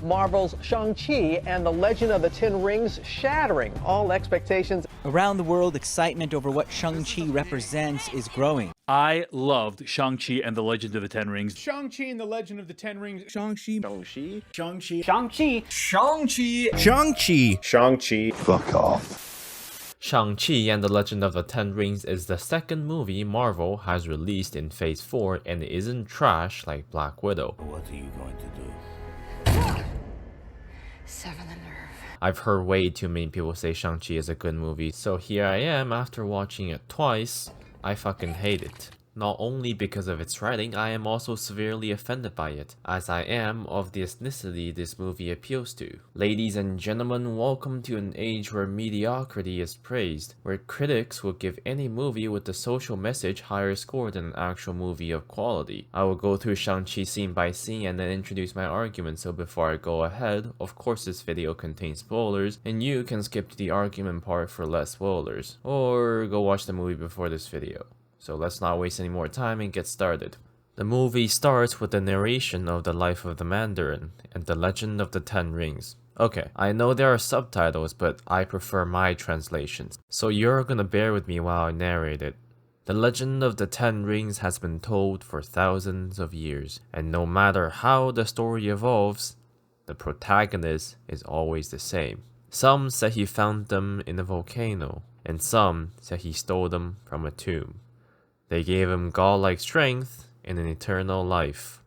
Marvel's Shang Chi and the Legend of the Ten Rings shattering all expectations. Around the world, excitement over what Shang Chi represents is growing. I loved Shang Chi and the Legend of the Ten Rings. Shang-Chi and the Legend of the Ten Rings. Shang-Chi. Shang-Chi. Shang-Chi. Shang-Chi. Shang-Chi. Shang-Chi. Shang-Chi. Fuck off. Shang-Chi and the Legend of the Ten Rings is the second movie Marvel has released in Phase 4 and it isn't trash like Black Widow. What are you going to do? Sever the nerve. I've heard way too many people say Shang-Chi is a good movie, so here I am after watching it twice. I fucking hate it. Not only because of its writing, I am also severely offended by it, as I am of the ethnicity this movie appeals to. Ladies and gentlemen, welcome to an age where mediocrity is praised, where critics will give any movie with a social message higher score than an actual movie of quality. I will go through Shang-Chi scene by scene and then introduce my argument, so before I go ahead, of course this video contains spoilers, and you can skip to the argument part for less spoilers, or go watch the movie before this video. So let's not waste any more time and get started. The movie starts with the narration of the life of the Mandarin and the Legend of the Ten Rings. Okay, I know there are subtitles, but I prefer my translations, so you're gonna bear with me while I narrate it. The Legend of the Ten Rings has been told for thousands of years, and no matter how the story evolves, the protagonist is always the same. Some say he found them in a volcano, and some say he stole them from a tomb. They gave him godlike strength and an eternal life.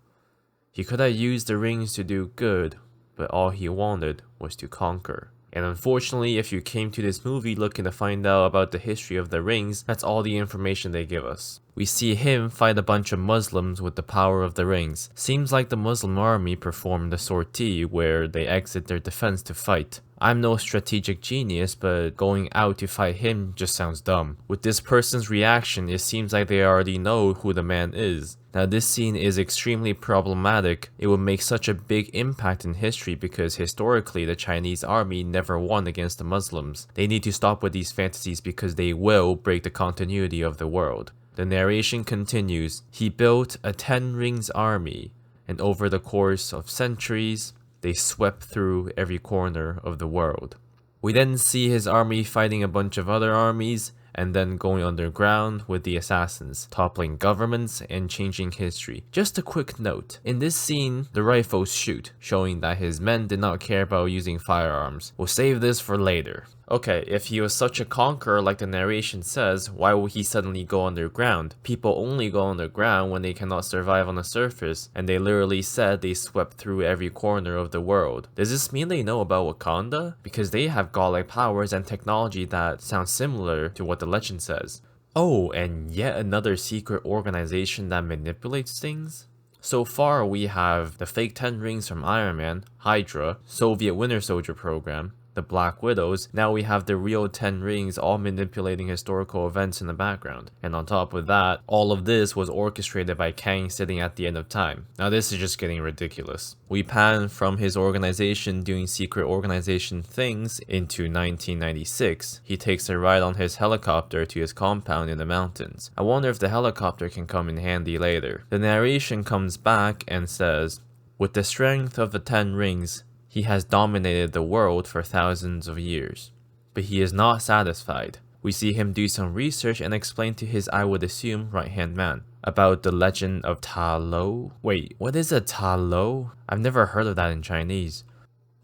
He could have used the rings to do good, but all he wanted was to conquer. And unfortunately, if you came to this movie looking to find out about the history of the rings, that's all the information they give us. We see him fight a bunch of Muslims with the power of the rings. Seems like the Muslim army performed a sortie where they exit their defense to fight. I'm no strategic genius, but going out to fight him just sounds dumb. With this person's reaction, it seems like they already know who the man is. Now this scene is extremely problematic. It would make such a big impact in history because historically the Chinese army never won against the Muslims. They need to stop with these fantasies because they will break the continuity of the world. The narration continues. He built a Ten Rings army, and over the course of centuries, they swept through every corner of the world. We then see his army fighting a bunch of other armies, and then going underground with the assassins, toppling governments and changing history. Just a quick note, in this scene, the rifles shoot, showing that his men did not care about using firearms. We'll save this for later. Okay, if he was such a conqueror like the narration says, why would he suddenly go underground? People only go underground when they cannot survive on the surface, and they literally said they swept through every corner of the world. Does this mean they know about Wakanda? Because they have godlike powers and technology that sounds similar to what the legend says. Oh, and yet another secret organization that manipulates things? So far we have the fake 10 rings from Iron Man, Hydra, Soviet Winter Soldier program, the Black Widows. Now we have the real 10 rings all manipulating historical events in the background. And on top of that, all of this was orchestrated by Kang sitting at the end of time. Now this is just getting ridiculous. We pan from his organization doing secret organization things into 1996. He takes a ride on his helicopter to his compound in the mountains. I wonder if the helicopter can come in handy later. The narration comes back and says, with the strength of the 10 rings, he has dominated the world for thousands of years. But he is not satisfied. We see him do some research and explain to his, I would assume, right-hand man about the legend of Ta Lo. Wait, what is a Ta Lo? I've never heard of that in Chinese.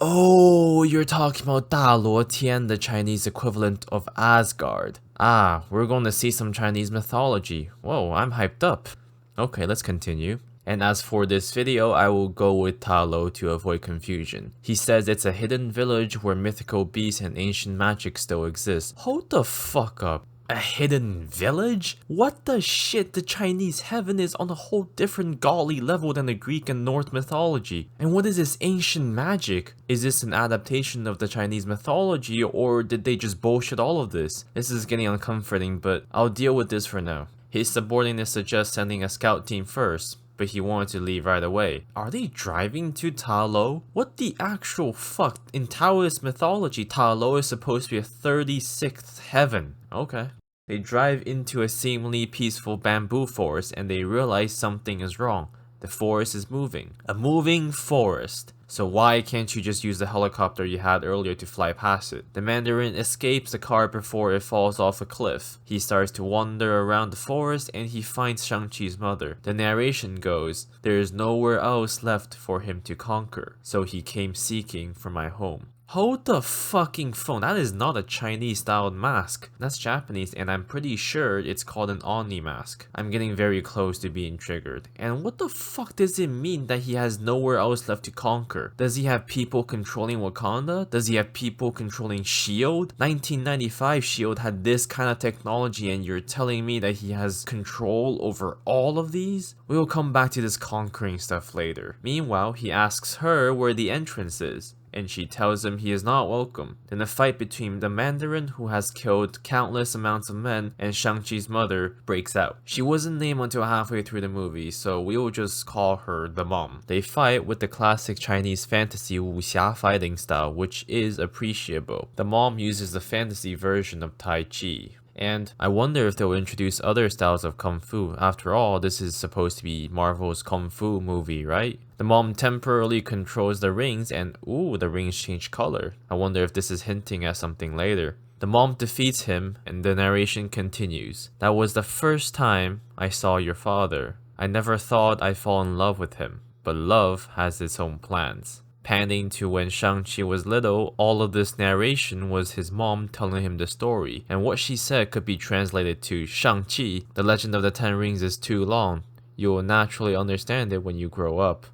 Oh, you're talking about Da Luo Tian, the Chinese equivalent of Asgard. Ah, we're going to see some Chinese mythology. Whoa, I'm hyped up. Okay, let's continue. And as for this video, I will go with Ta Lo to avoid confusion. He says it's a hidden village where mythical beasts and ancient magic still exist. Hold the fuck up. A hidden village? What the shit? The Chinese heaven is on a whole different godly level than the Greek and North mythology. And what is this ancient magic? Is this an adaptation of the Chinese mythology, or did they just bullshit all of this? This is getting uncomforting, but I'll deal with this for now. His subordinate suggests sending a scout team first, but he wanted to leave right away. Are they driving to Ta Lo? What the actual fuck? In Taoist mythology, Ta Lo is supposed to be a 36th heaven. Okay. They drive into a seemingly peaceful bamboo forest and they realize something is wrong. The forest is moving. A moving forest. So why can't you just use the helicopter you had earlier to fly past it? The Mandarin escapes the car before it falls off a cliff. He starts to wander around the forest and he finds Shang-Chi's mother. The narration goes, there is nowhere else left for him to conquer, so he came seeking for my home. Hold the fucking phone. That is not a Chinese styled mask. That's Japanese and I'm pretty sure it's called an Oni mask. I'm getting very close to being triggered. And what the fuck does it mean that he has nowhere else left to conquer? Does he have people controlling Wakanda? Does he have people controlling S.H.I.E.L.D.? 1995 S.H.I.E.L.D. had this kind of technology and you're telling me that he has control over all of these? We will come back to this conquering stuff later. Meanwhile, he asks her where the entrance is, and she tells him he is not welcome. Then a fight between the Mandarin, who has killed countless amounts of men, and Shang-Chi's mother breaks out. She wasn't named until halfway through the movie, so we will just call her the mom. They fight with the classic Chinese fantasy wuxia fighting style, which is appreciable. The mom uses the fantasy version of Tai Chi. And I wonder if they'll introduce other styles of Kung Fu. After all, this is supposed to be Marvel's Kung Fu movie, right? The mom temporarily controls the rings and ooh, the rings change color. I wonder if this is hinting at something later. The mom defeats him and the narration continues. That was the first time I saw your father. I never thought I'd fall in love with him, but love has its own plans. Panning to when Shang-Chi was little, all of this narration was his mom telling him the story, and what she said could be translated to Shang-Chi, the legend of the Ten Rings is too long. You will naturally understand it when you grow up.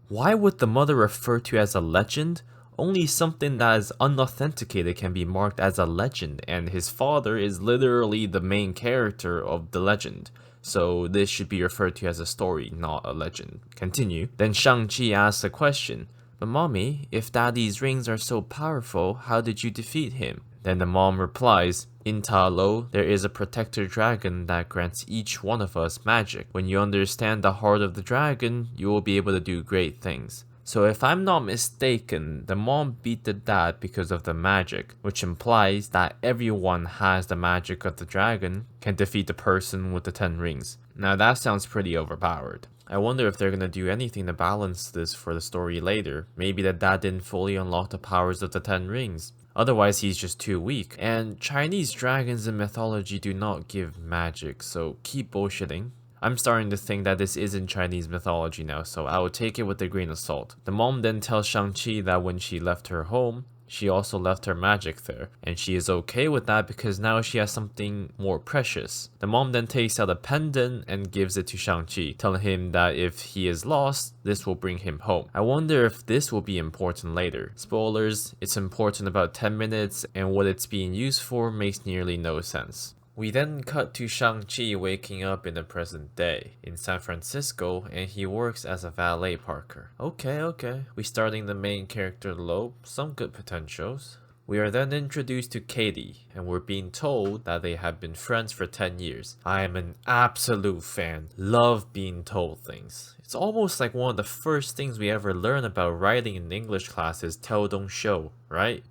Why would the mother refer to as a legend? Only something that is unauthenticated can be marked as a legend, and his father is literally the main character of the legend. So this should be referred to as a story, not a legend. Continue. Then Shang-Chi asks a question. But mommy, if daddy's rings are so powerful, how did you defeat him? Then the mom replies, in Ta Lo, there is a protector dragon that grants each one of us magic. When you understand the heart of the dragon, you will be able to do great things. So if I'm not mistaken, the mom beat the dad because of the magic, which implies that everyone has the magic of the dragon, can defeat the person with the 10 rings. Now that sounds pretty overpowered. I wonder if they're gonna do anything to balance this for the story later. Maybe that dad didn't fully unlock the powers of the 10 rings. Otherwise he's just too weak. And Chinese dragons in mythology do not give magic, so keep bullshitting. I'm starting to think that this isn't Chinese mythology now, so I will take it with a grain of salt. The mom then tells Shang-Chi that when she left her home, she also left her magic there, and she is okay with that because now she has something more precious. The mom then takes out a pendant and gives it to Shang-Chi, telling him that if he is lost, this will bring him home. I wonder if this will be important later. Spoilers, it's important about 10 minutes, and what it's being used for makes nearly no sense. We then cut to Shang-Chi waking up in the present day in San Francisco, and he works as a valet parker. Okay. We starting the main character low, some good potentials. We are then introduced to Katie, and we're being told that they have been friends for 10 years. I am an absolute fan. Love being told things. It's almost like one of the first things we ever learn about writing in English class is tell don't show, right?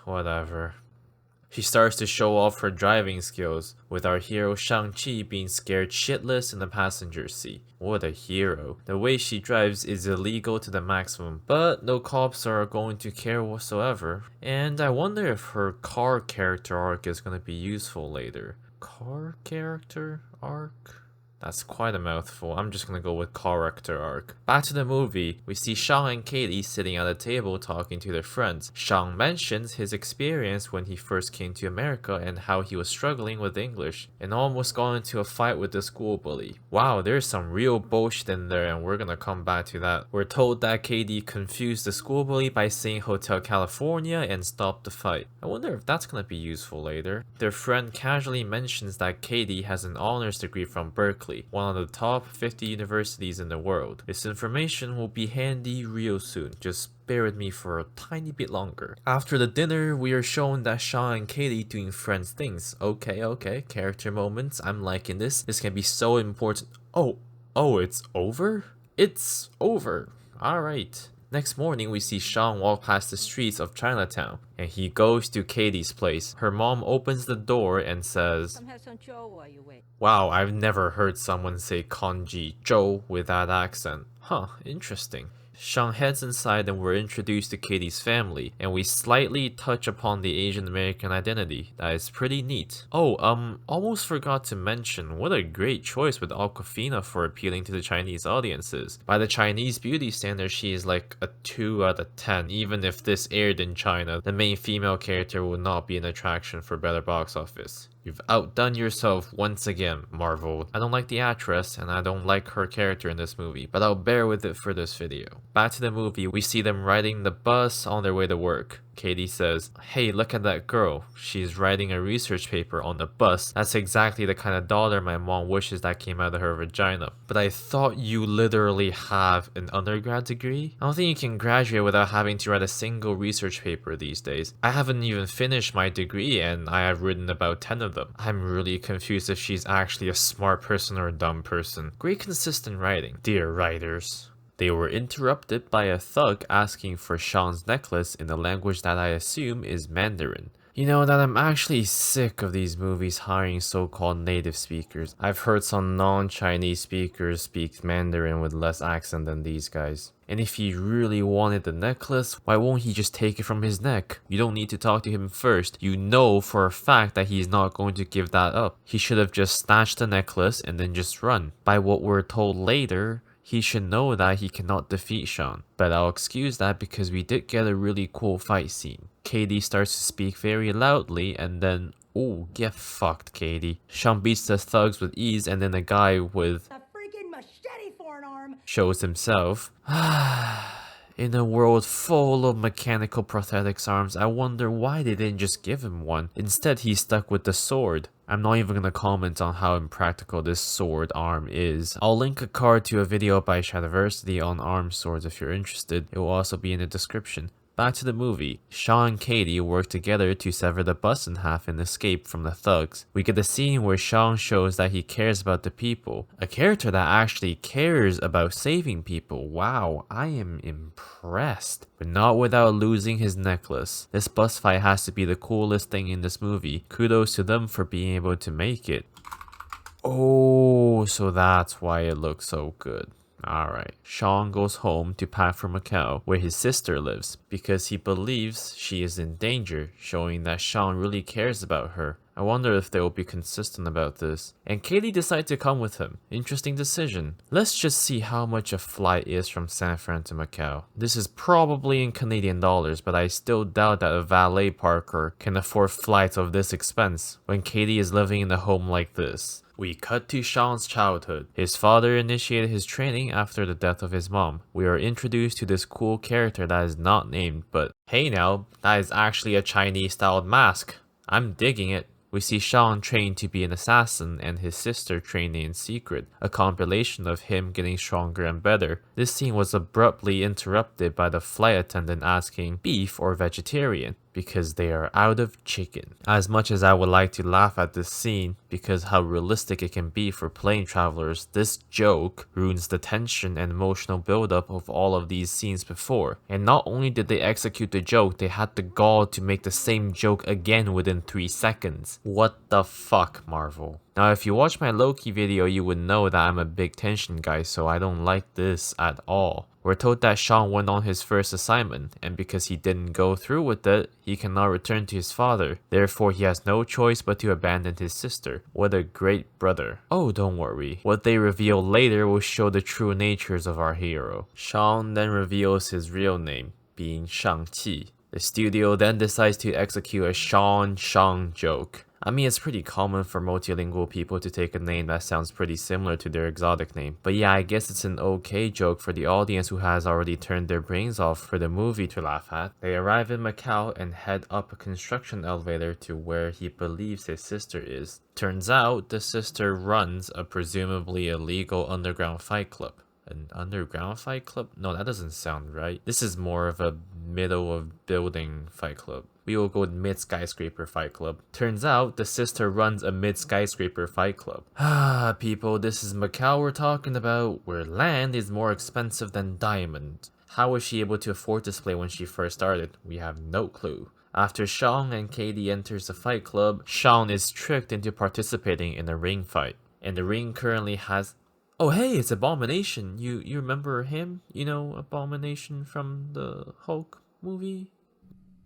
Whatever. She starts to show off her driving skills, with our hero Shang-Chi being scared shitless in the passenger seat. What a hero. The way she drives is illegal to the maximum, but no cops are going to care whatsoever. And I wonder if her car character arc is going to be useful later. Car character arc? That's quite a mouthful. I'm just gonna go with character arc. Back to the movie, we see Shang and Katie sitting at a table talking to their friends. Shang mentions his experience when he first came to America and how he was struggling with English and almost got into a fight with the school bully. Wow, there's some real bullshit in there and we're gonna come back to that. We're told that Katie confused the school bully by saying Hotel California and stopped the fight. I wonder if that's gonna be useful later. Their friend casually mentions that Katie has an honors degree from Berkeley, one of the top 50 universities in the world. This information will be handy real soon, just bear with me for a tiny bit longer. After the dinner, we are shown that Shang and Katie doing friends things. Okay, character moments, I'm liking this. This can be so important. Oh, it's over? It's over. Alright. Next morning, we see Shang walk past the streets of Chinatown, and he goes to Katie's place. Her mom opens the door and says, "Wow, I've never heard someone say kanji zhou with that accent. Huh, interesting." Shang heads inside and we're introduced to Katie's family, and we slightly touch upon the Asian American identity. That is pretty neat. Oh, almost forgot to mention, what a great choice with Awkwafina for appealing to the Chinese audiences. By the Chinese beauty standard, she is like a 2 out of 10. Even if this aired in China, the main female character would not be an attraction for better box office. You've outdone yourself once again, Marvel. I don't like the actress, and I don't like her character in this movie, but I'll bear with it for this video. Back to the movie, we see them riding the bus on their way to work. Katie says, "Hey, look at that girl. She's writing a research paper on the bus. That's exactly the kind of daughter my mom wishes that came out of her vagina. But I thought you literally have an undergrad degree? I don't think you can graduate without having to write a single research paper these days. I haven't even finished my degree and I have written about 10 of them. I'm really confused if she's actually a smart person or a dumb person. Great consistent writing, dear writers." They were interrupted by a thug asking for Shang's necklace in a language that I assume is Mandarin. You know that I'm actually sick of these movies hiring so-called native speakers. I've heard some non-Chinese speakers speak Mandarin with less accent than these guys. And if he really wanted the necklace, why won't he just take it from his neck? You don't need to talk to him first. You know for a fact that he's not going to give that up. He should have just snatched the necklace and then just run. By what we're told later, he should know that he cannot defeat Shang. But I'll excuse that because we did get a really cool fight scene. Katie starts to speak very loudly and then, oh, get fucked, Katie. Shang beats the thugs with ease and then a guy with A freaking machete for an arm. shows himself. In a world full of mechanical prosthetics arms, I wonder why they didn't just give him one. Instead, he's stuck with the sword. I'm not even gonna comment on how impractical this sword arm is. I'll link a card to a video by Shadiversity on arm swords if you're interested. It will also be in the description. Back to the movie. Shaw and Katie work together to sever the bus in half and escape from the thugs. We get a scene where Shaw shows that he cares about the people. A character that actually cares about saving people. Wow, I am impressed. But not without losing his necklace. This bus fight has to be the coolest thing in this movie. Kudos to them for being able to make it. Oh, so that's why it looks so good. Alright, Sean goes home to pack for Macau, where his sister lives, because he believes she is in danger, showing that Sean really cares about her. I wonder if they will be consistent about this. And Katie decides to come with him. Interesting decision. Let's just see how much a flight is from San Fran to Macau. This is probably in Canadian dollars, but I still doubt that a valet parker can afford flights of this expense when Katie is living in a home like this. We cut to Sean's childhood. His father initiated his training after the death of his mom. We are introduced to this cool character that is not named, but hey now, that is actually a Chinese-styled mask. I'm digging it. We see Sean trained to be an assassin and his sister training in secret, a compilation of him getting stronger and better. This scene was abruptly interrupted by the flight attendant asking beef or vegetarian, because they are out of chicken. As much as I would like to laugh at this scene, because how realistic it can be for plane travelers, this joke ruins the tension and emotional buildup of all of these scenes before. And not only did they execute the joke, they had the gall to make the same joke again within 3 seconds. What the fuck, Marvel? Now if you watch my Loki video, you would know that I'm a big tension guy, so I don't like this at all. We're told that Sean went on his first assignment, and because he didn't go through with it, he cannot return to his father. Therefore, he has no choice but to abandon his sister. What a great brother. Oh, don't worry. What they reveal later will show the true natures of our hero. Sean then reveals his real name, being Shang Chi. The studio then decides to execute a Shang joke. I mean, it's pretty common for multilingual people to take a name that sounds pretty similar to their exotic name. But yeah, I guess it's an okay joke for the audience who has already turned their brains off for the movie to laugh at. They arrive in Macau and head up a construction elevator to where he believes his sister is. Turns out, the sister runs a presumably illegal underground fight club. An underground fight club? No, that doesn't sound right. This is more of a middle of building fight club. We will go with mid-skyscraper fight club. Turns out, the sister runs a mid-skyscraper fight club. People, this is Macau we're talking about, where land is more expensive than diamond. How was she able to afford this play when she first started? We have no clue. After Shang and Katie enters the fight club, Shang is tricked into participating in a ring fight. And the ring currently has... Oh hey, it's Abomination. You remember him? You know, Abomination from the Hulk movie?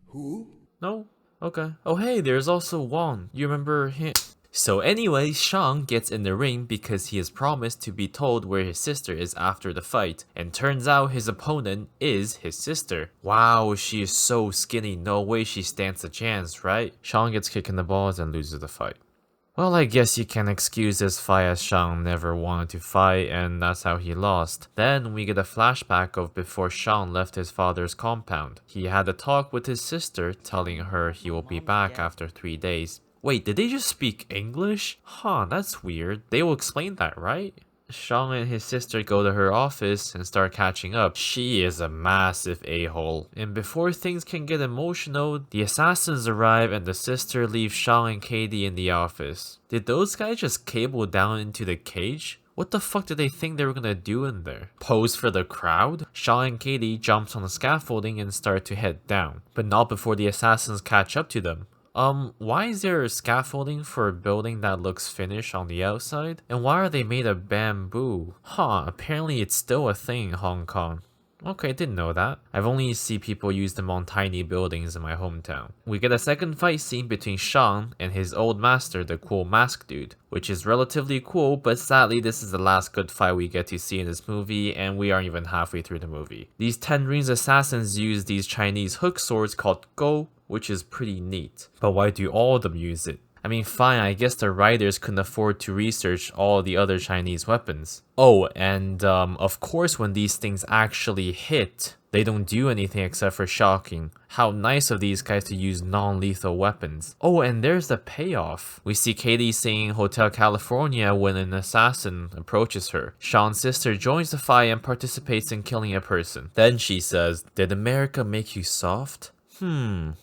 Who? No? Okay. Oh hey, there's also Wong. You remember him? So anyway, Shang gets in the ring because he has promised to be told where his sister is after the fight, and turns out his opponent is his sister. Wow, she is so skinny, no way she stands a chance, right? Shang gets kicked in the balls and loses the fight. Well, I guess you can excuse this fight as Shang never wanted to fight and that's how he lost. Then we get a flashback of before Shang left his father's compound. He had a talk with his sister telling her he will be back after 3 days. Wait, did they just speak English? Huh, that's weird. They will explain that, right? Shang and his sister go to her office and start catching up. She is a massive a-hole. And before things can get emotional, the assassins arrive and the sister leaves Shang and Katie in the office. Did those guys just cable down into the cage? What the fuck did they think they were gonna do in there? Pose for the crowd? Shang and Katie jumps on the scaffolding and start to head down, but not before the assassins catch up to them. Why is there scaffolding for a building that looks finished on the outside? And why are they made of bamboo? Huh, apparently it's still a thing in Hong Kong. Okay, didn't know that. I've only seen people use them on tiny buildings in my hometown. We get a second fight scene between Shang and his old master, the cool mask dude, which is relatively cool, but sadly this is the last good fight we get to see in this movie, and we aren't even halfway through the movie. These Ten Rings assassins use these Chinese hook swords called Go, which is pretty neat. But why do all of them use it? I mean, fine, I guess the writers couldn't afford to research all the other Chinese weapons. Oh, and of course when these things actually hit, they don't do anything except for shocking. How nice of these guys to use non-lethal weapons. Oh, and there's the payoff. We see Katie singing Hotel California when an assassin approaches her. Shang's sister joins the fight and participates in killing a person. Then she says, "Did America make you soft?"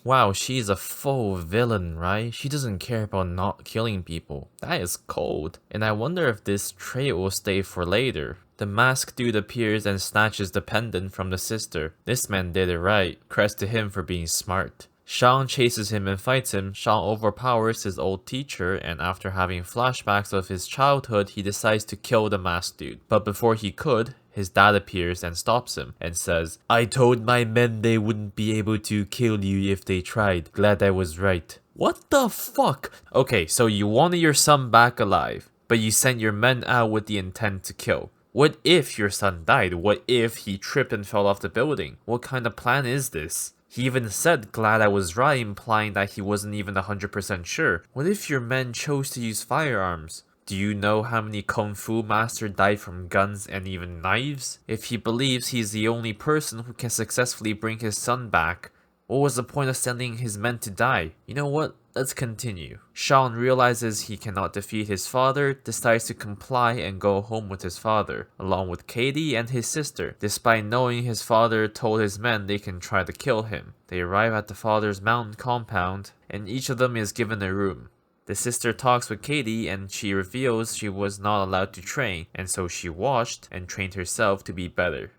Wow, she's a full villain, right? She doesn't care about not killing people. That is cold. And I wonder if this trait will stay for later. The masked dude appears and snatches the pendant from the sister. This man did it right. Crest to him for being smart. Shang chases him and fights him. Shang overpowers his old teacher, and after having flashbacks of his childhood, he decides to kill the masked dude. But before he could, his dad appears and stops him and says, "I told my men they wouldn't be able to kill you if they tried. Glad I was right." What the fuck? Okay, so you wanted your son back alive, but you sent your men out with the intent to kill. What if your son died? What if he tripped and fell off the building? What kind of plan is this? He even said, "Glad I was right," implying that he wasn't even 100% sure. What if your men chose to use firearms? Do you know how many Kung Fu masters died from guns and even knives? If he believes he's the only person who can successfully bring his son back, what was the point of sending his men to die? You know what? Let's continue. Shang realizes he cannot defeat his father, decides to comply and go home with his father, along with Katie and his sister, despite knowing his father told his men they can try to kill him. They arrive at the father's mountain compound, and each of them is given a room. The sister talks with Katie and she reveals she was not allowed to train, and so she watched and trained herself to be better.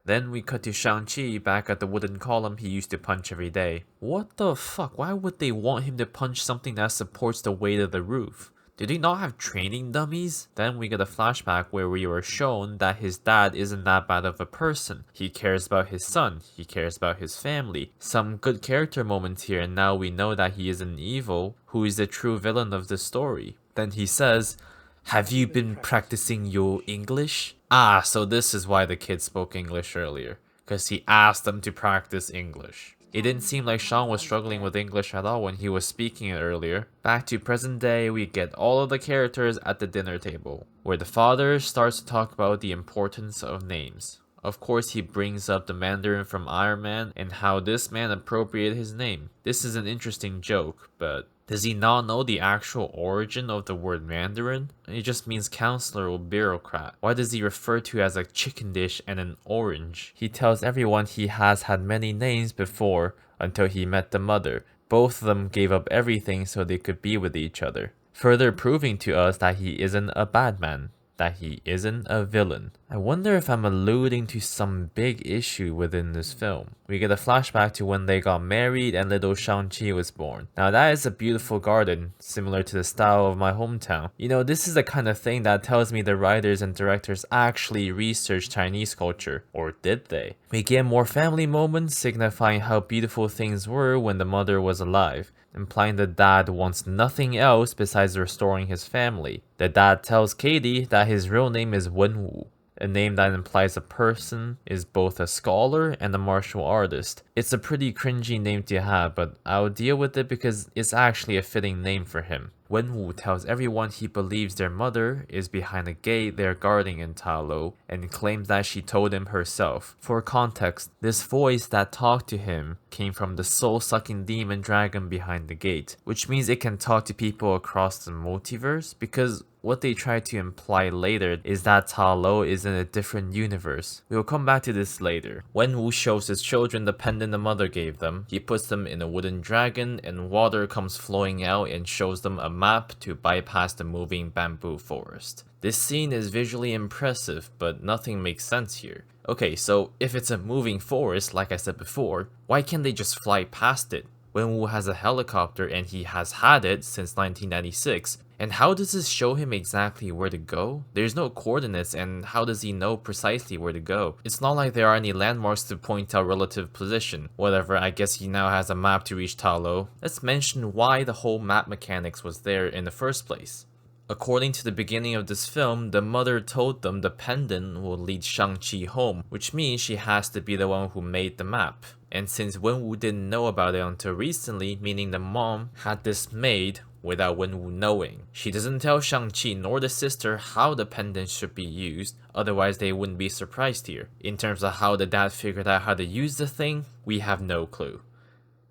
Then we cut to Shang Chi back at the wooden column he used to punch every day. What the fuck? Why would they want him to punch something that supports the weight of the roof? Do they not have training dummies? Then we get a flashback where we were shown that his dad isn't that bad of a person. He cares about his son. He cares about his family. Some good character moments here, and now we know that he isn't evil, who is the true villain of the story. Then he says, "Have you been practicing your English?" Ah, so this is why the kid spoke English earlier. Because he asked them to practice English. It didn't seem like Shang was struggling with English at all when he was speaking it earlier. Back to present day, we get all of the characters at the dinner table, where the father starts to talk about the importance of names. Of course, he brings up the Mandarin from Iron Man and how this man appropriated his name. This is an interesting joke, but does he not know the actual origin of the word Mandarin? It just means counselor or bureaucrat. Why does he refer to as a chicken dish and an orange? He tells everyone he has had many names before until he met the mother. Both of them gave up everything so they could be with each other, further proving to us that he isn't a bad man, that he isn't a villain. I wonder if I'm alluding to some big issue within this film. We get a flashback to when they got married and little Shang Chi was born. Now that is a beautiful garden, similar to the style of my hometown. You know, this is the kind of thing that tells me the writers and directors actually researched Chinese culture. Or did they? We get more family moments signifying how beautiful things were when the mother was alive, implying the dad wants nothing else besides restoring his family. The dad tells Katie that his real name is Wenwu, a name that implies a person is both a scholar and a martial artist. It's a pretty cringy name to have, but I'll deal with it because it's actually a fitting name for him. Wenwu tells everyone he believes their mother is behind the gate they're guarding in Ta Lo, and claims that she told him herself. For context, this voice that talked to him came from the soul-sucking demon dragon behind the gate, which means it can talk to people across the multiverse, because what they try to imply later is that Ta Lo is in a different universe. We'll come back to this later. Wenwu shows his children the pendant the mother gave them. He puts them in a wooden dragon and water comes flowing out and shows them a map to bypass the moving bamboo forest. This scene is visually impressive, but nothing makes sense here. Okay, so if it's a moving forest, like I said before, why can't they just fly past it? Wenwu has a helicopter and he has had it since 1996. And how does this show him exactly where to go? There's no coordinates, and how does he know precisely where to go? It's not like there are any landmarks to point out relative position. Whatever, I guess he now has a map to reach Ta Lo. Let's mention why the whole map mechanics was there in the first place. According to the beginning of this film, the mother told them the pendant will lead Shang-Chi home, which means she has to be the one who made the map. And since Wenwu didn't know about it until recently, meaning the mom had this made without Wenwu knowing. She doesn't tell Shang-Chi nor the sister how the pendant should be used, otherwise they wouldn't be surprised here. In terms of how the dad figured out how to use the thing, we have no clue.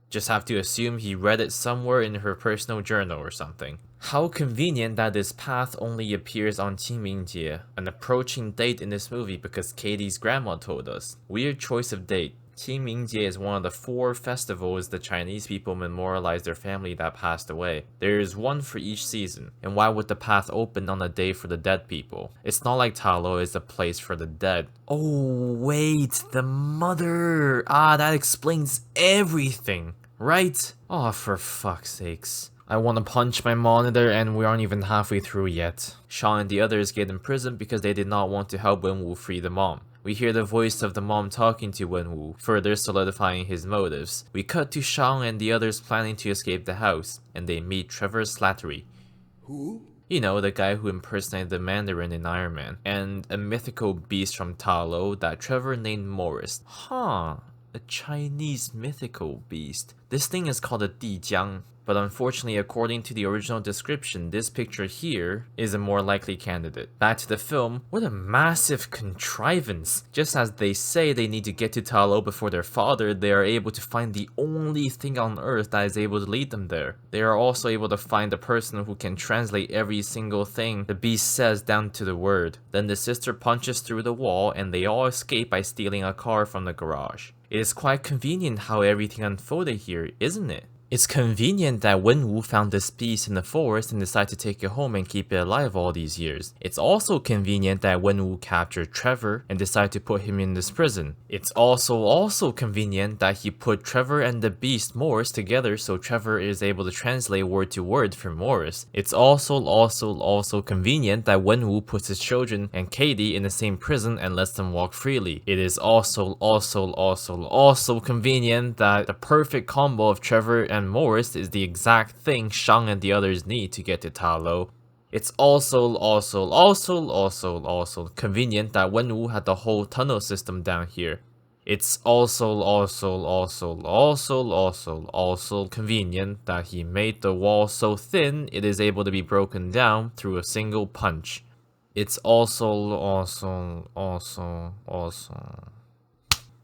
Just have to assume he read it somewhere in her personal journal or something. How convenient that this path only appears on Qingmingjie, an approaching date in this movie because Katie's grandma told us. Weird choice of date. Qingmingjie is one of the 4 festivals the Chinese people memorialize their family that passed away. There is one for each season, and why would the path open on a day for the dead people? It's not like Ta Lo is a place for the dead. Oh wait, the mother! Ah, that explains everything, right? Oh, for fuck's sakes. I want to punch my monitor and we aren't even halfway through yet. Shang and the others get imprisoned because they did not want to help Wenwu free the mom. We hear the voice of the mom talking to Wenwu, further solidifying his motives. We cut to Shang and the others planning to escape the house, and they meet Trevor Slattery. Who? You know, the guy who impersonated the Mandarin in Iron Man, and a mythical beast from Ta Lo that Trevor named Morris. Huh, a Chinese mythical beast. This thing is called a Dijiang. But unfortunately, according to the original description, this picture here is a more likely candidate. Back to the film, what a massive contrivance! Just as they say they need to get to Ta Lo before their father, they are able to find the only thing on earth that is able to lead them there. They are also able to find the person who can translate every single thing the beast says down to the word. Then the sister punches through the wall and they all escape by stealing a car from the garage. It is quite convenient how everything unfolded here, isn't it? It's convenient that Wenwu found this beast in the forest and decided to take it home and keep it alive all these years. It's also convenient that Wenwu captured Trevor and decided to put him in this prison. It's also convenient that he put Trevor and the beast Morris together so Trevor is able to translate word to word for Morris. It's also convenient that Wenwu puts his children and Katie in the same prison and lets them walk freely. It is also convenient that the perfect combo of Trevor and Morris is the exact thing Shang and the others need to get to Ta Lo. It's also convenient that Wenwu had the whole tunnel system down here. It's also convenient that he made the wall so thin it is able to be broken down through a single punch. It's also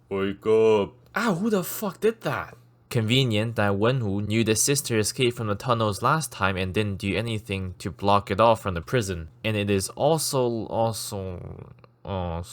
Wake up. Ow, who the fuck did that? Convenient that Wenwu knew the sister escaped from the tunnels last time and didn't do anything to block it off from the prison. And it is also Ow,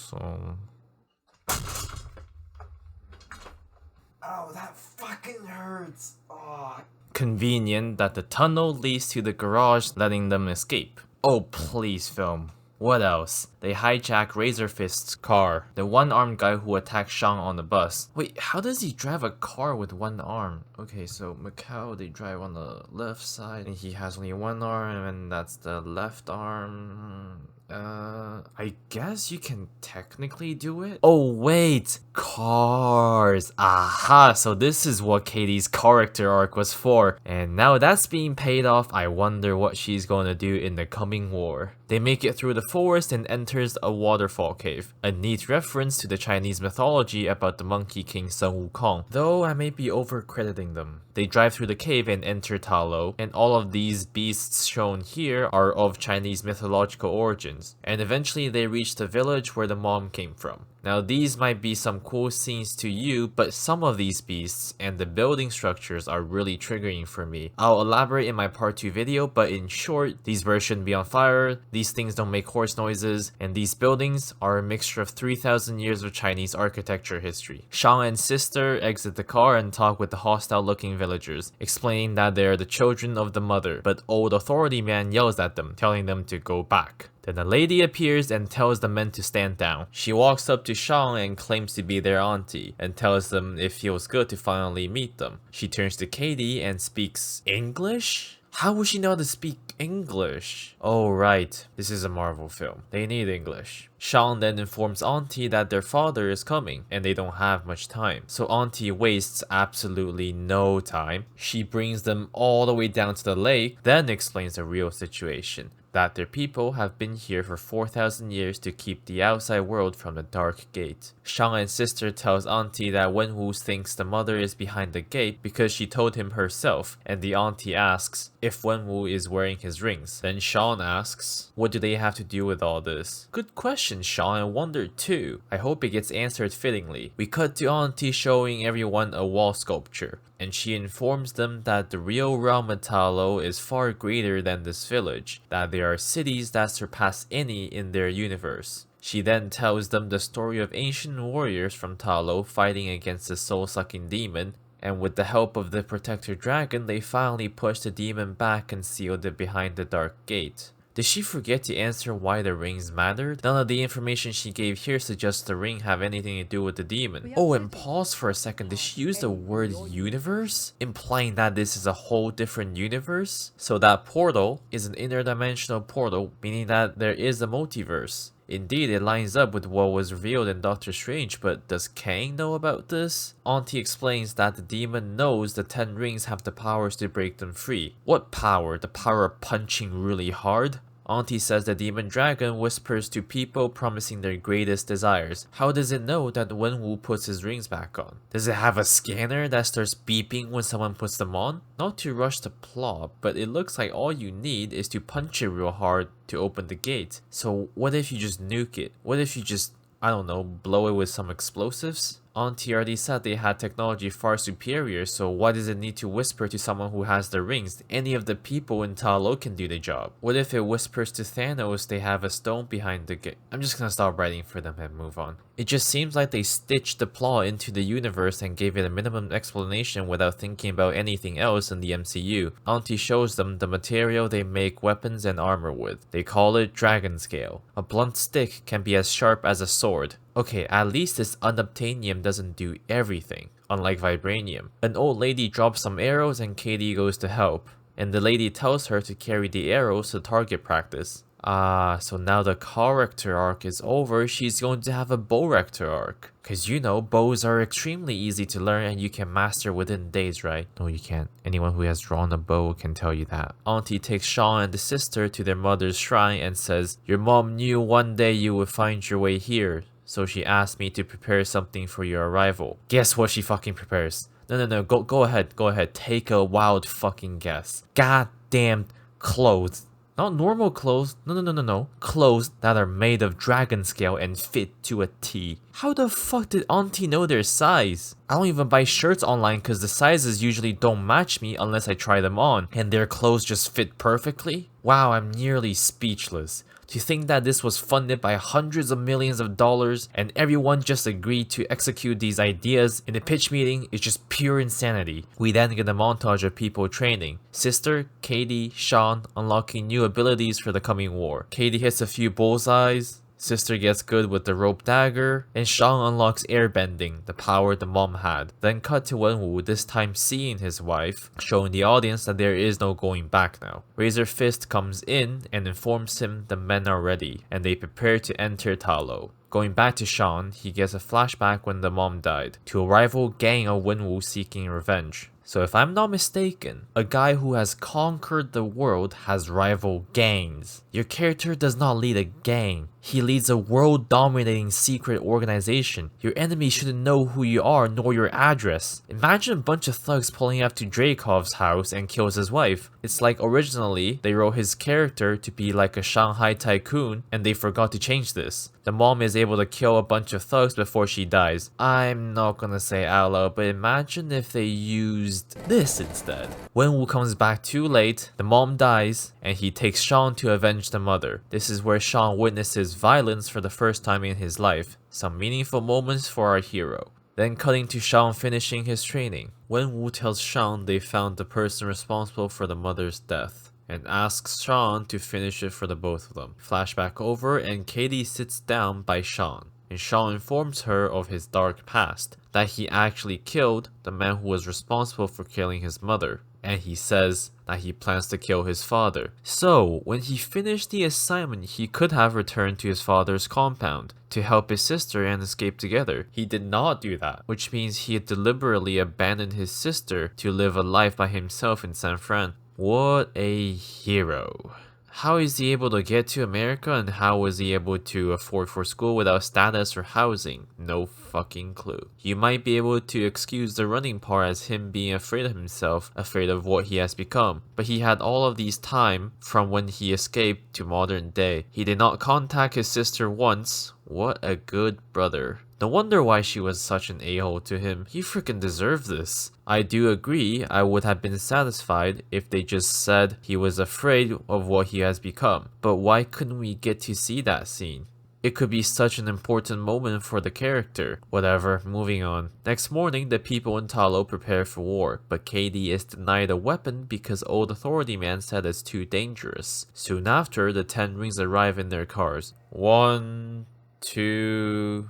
that fucking hurts. Oh. convenient that the tunnel leads to the garage, letting them escape. Oh, please, film. What else? They hijack Razor Fist's car, the one-armed guy who attacked Shang on the bus. Wait, how does he drive a car with one arm? Okay, so Macau, they drive on the left side, and he has only one arm, and that's the left arm. I guess you can technically do it? Oh wait, cars. Aha, so this is what Katie's character arc was for. And now that's being paid off, I wonder what she's gonna do in the coming war. They make it through the forest and enters a waterfall cave. A neat reference to the Chinese mythology about the Monkey King Sun Wukong, though I may be over-crediting them. They drive through the cave and enter Ta Lo, and all of these beasts shown here are of Chinese mythological origins. And eventually they reach the village where the mom came from. Now these might be some cool scenes to you, but some of these beasts and the building structures are really triggering for me. I'll elaborate in my part 2 video, but in short, these birds shouldn't be on fire, these things don't make horse noises, and these buildings are a mixture of 3,000 years of Chinese architecture history. Shang and sister exit the car and talk with the hostile looking villagers, explaining that they are the children of the mother, but old authority man yells at them, telling them to go back. Then a lady appears and tells the men to stand down. She walks up to Shang and claims to be their auntie, and tells them it feels good to finally meet them. She turns to Katie and speaks English? How would she know how to speak English? Oh right, this is a Marvel film. They need English. Shang then informs Auntie that their father is coming, and they don't have much time. So Auntie wastes absolutely no time. She brings them all the way down to the lake, then explains the real situation. That their people have been here for 4,000 years to keep the outside world from the dark gate. Shang and sister tells Auntie that Wenwu thinks the mother is behind the gate because she told him herself, and the auntie asks if Wenwu is wearing his rings. Then Shang asks, what do they have to do with all this? Good question, Shang, I wonder too. I hope it gets answered fittingly. We cut to Auntie showing everyone a wall sculpture, and she informs them that the real realm of Ta Lo is far greater than this village, that there are cities that surpass any in their universe. She then tells them the story of ancient warriors from Ta Lo fighting against the soul-sucking demon, and with the help of the protector dragon, they finally pushed the demon back and sealed it behind the dark gate. Did she forget to answer why the rings mattered? None of the information she gave here suggests the ring have anything to do with the demon. Oh, and pause for a second, did she use the word universe? Implying that this is a whole different universe? So that portal is an interdimensional portal, meaning that there is a multiverse. Indeed, it lines up with what was revealed in Doctor Strange, but does Kang know about this? Auntie explains that the demon knows the 10 rings have the powers to break them free. What power? The power of punching really hard? Auntie says the demon dragon whispers to people promising their greatest desires. How does it know that Wenwu puts his rings back on? Does it have a scanner that starts beeping when someone puts them on? Not to rush the plot, but it looks like all you need is to punch it real hard to open the gate. So what if you just nuke it? What if you just, I don't know, blow it with some explosives? Auntie already said they had technology far superior, so why does it need to whisper to someone who has the rings? Any of the people in Ta Lo can do the job. What if it whispers to Thanos they have a stone behind the gate? I'm just gonna stop writing for them and move on. It just seems like they stitched the plot into the universe and gave it a minimum explanation without thinking about anything else in the MCU. Auntie shows them the material they make weapons and armor with. They call it dragon scale. A blunt stick can be as sharp as a sword. Okay, at least this unobtainium doesn't do everything, unlike vibranium. An old lady drops some arrows and Katie goes to help, and the lady tells her to carry the arrows to target practice. So now the character arc is over, she's going to have a bow rector arc. Cause you know, bows are extremely easy to learn and you can master within days, right? No, you can't. Anyone who has drawn a bow can tell you that. Auntie takes Sean and the sister to their mother's shrine and says, your mom knew one day you would find your way here, so she asked me to prepare something for your arrival. Guess what she fucking prepares? No, go ahead, take a wild fucking guess. Goddamn clothes. Not normal clothes, no. Clothes that are made of dragon scale and fit to a T. How the fuck did Auntie know their size? I don't even buy shirts online because the sizes usually don't match me unless I try them on, and their clothes just fit perfectly? Wow, I'm nearly speechless. To think that this was funded by hundreds of millions of dollars and everyone just agreed to execute these ideas in a pitch meeting is just pure insanity. We then get a montage of people training. Sister, Katie, Sean unlocking new abilities for the coming war. Katie hits a few bullseyes. Sister gets good with the rope dagger, and Shang unlocks airbending, the power the mom had. Then cut to Wenwu, this time seeing his wife, showing the audience that there is no going back now. Razor Fist comes in and informs him the men are ready, and they prepare to enter Talo. Going back to Sean, he gets a flashback when the mom died, to a rival gang of Wenwu seeking revenge. So if I'm not mistaken, a guy who has conquered the world has rival gangs. Your character does not lead a gang. He leads a world-dominating secret organization. Your enemy shouldn't know who you are nor your address. Imagine a bunch of thugs pulling up to Dreykov's house and kills his wife. It's like originally, they wrote his character to be like a Shanghai tycoon and they forgot to change this. The mom is able to kill a bunch of thugs before she dies. I'm not gonna say out loud, but imagine if they used this instead. Wenwu comes back too late, the mom dies, and he takes Sean to avenge the mother. This is where Sean witnesses violence for the first time in his life. Some meaningful moments for our hero. Then cutting to Sean finishing his training. Wenwu tells Sean they found the person responsible for the mother's death, and asks Sean to finish it for the both of them. Flashback over and Katie sits down by Sean, and Sean informs her of his dark past, that he actually killed the man who was responsible for killing his mother, and he says that he plans to kill his father. So, when he finished the assignment, he could have returned to his father's compound to help his sister and escape together. He did not do that, which means he had deliberately abandoned his sister to live a life by himself in San Fran. What a hero. How is he able to get to America, and how was he able to afford for school without status or housing? No fucking clue. You might be able to excuse the running part as him being afraid of himself, afraid of what he has become. But he had all of these time from when he escaped to modern day. He did not contact his sister once. What a good brother. No wonder why she was such an a-hole to him. He freaking deserved this. I do agree, I would have been satisfied if they just said he was afraid of what he has become. But why couldn't we get to see that scene? It could be such an important moment for the character. Whatever, moving on. Next morning, the people in Talo prepare for war, but Katie is denied a weapon because old authority man said it's too dangerous. Soon after, the 10 rings arrive in their cars. 1, 2,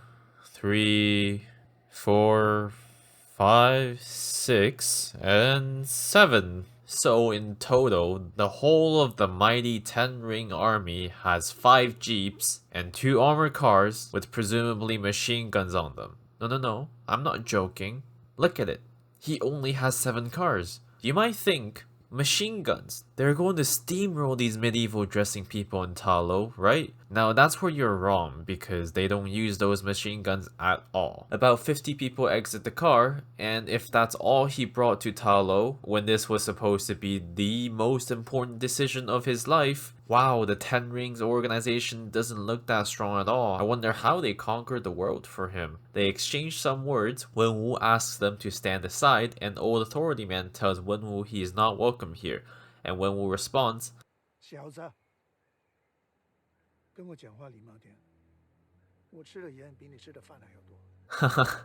3, 4, 5, 6, and 7. So in total, the whole of the mighty 10-ring army has 5 jeeps and 2 armored cars with presumably machine guns on them. No, I'm not joking. Look at it. He only has 7 cars. You might think, machine guns. They're going to steamroll these medieval dressing people in Talo, right? Now that's where you're wrong, because they don't use those machine guns at all. About 50 people exit the car, and if that's all he brought to Talo, when this was supposed to be the most important decision of his life, wow, the 10 Rings organization doesn't look that strong at all. I wonder how they conquered the world for him. They exchange some words. Wenwu asks them to stand aside, and old authority man tells Wenwu he is not welcome here. And Wenwu responds, 小子，跟我讲话礼貌点。我吃的盐比你吃的饭还要多。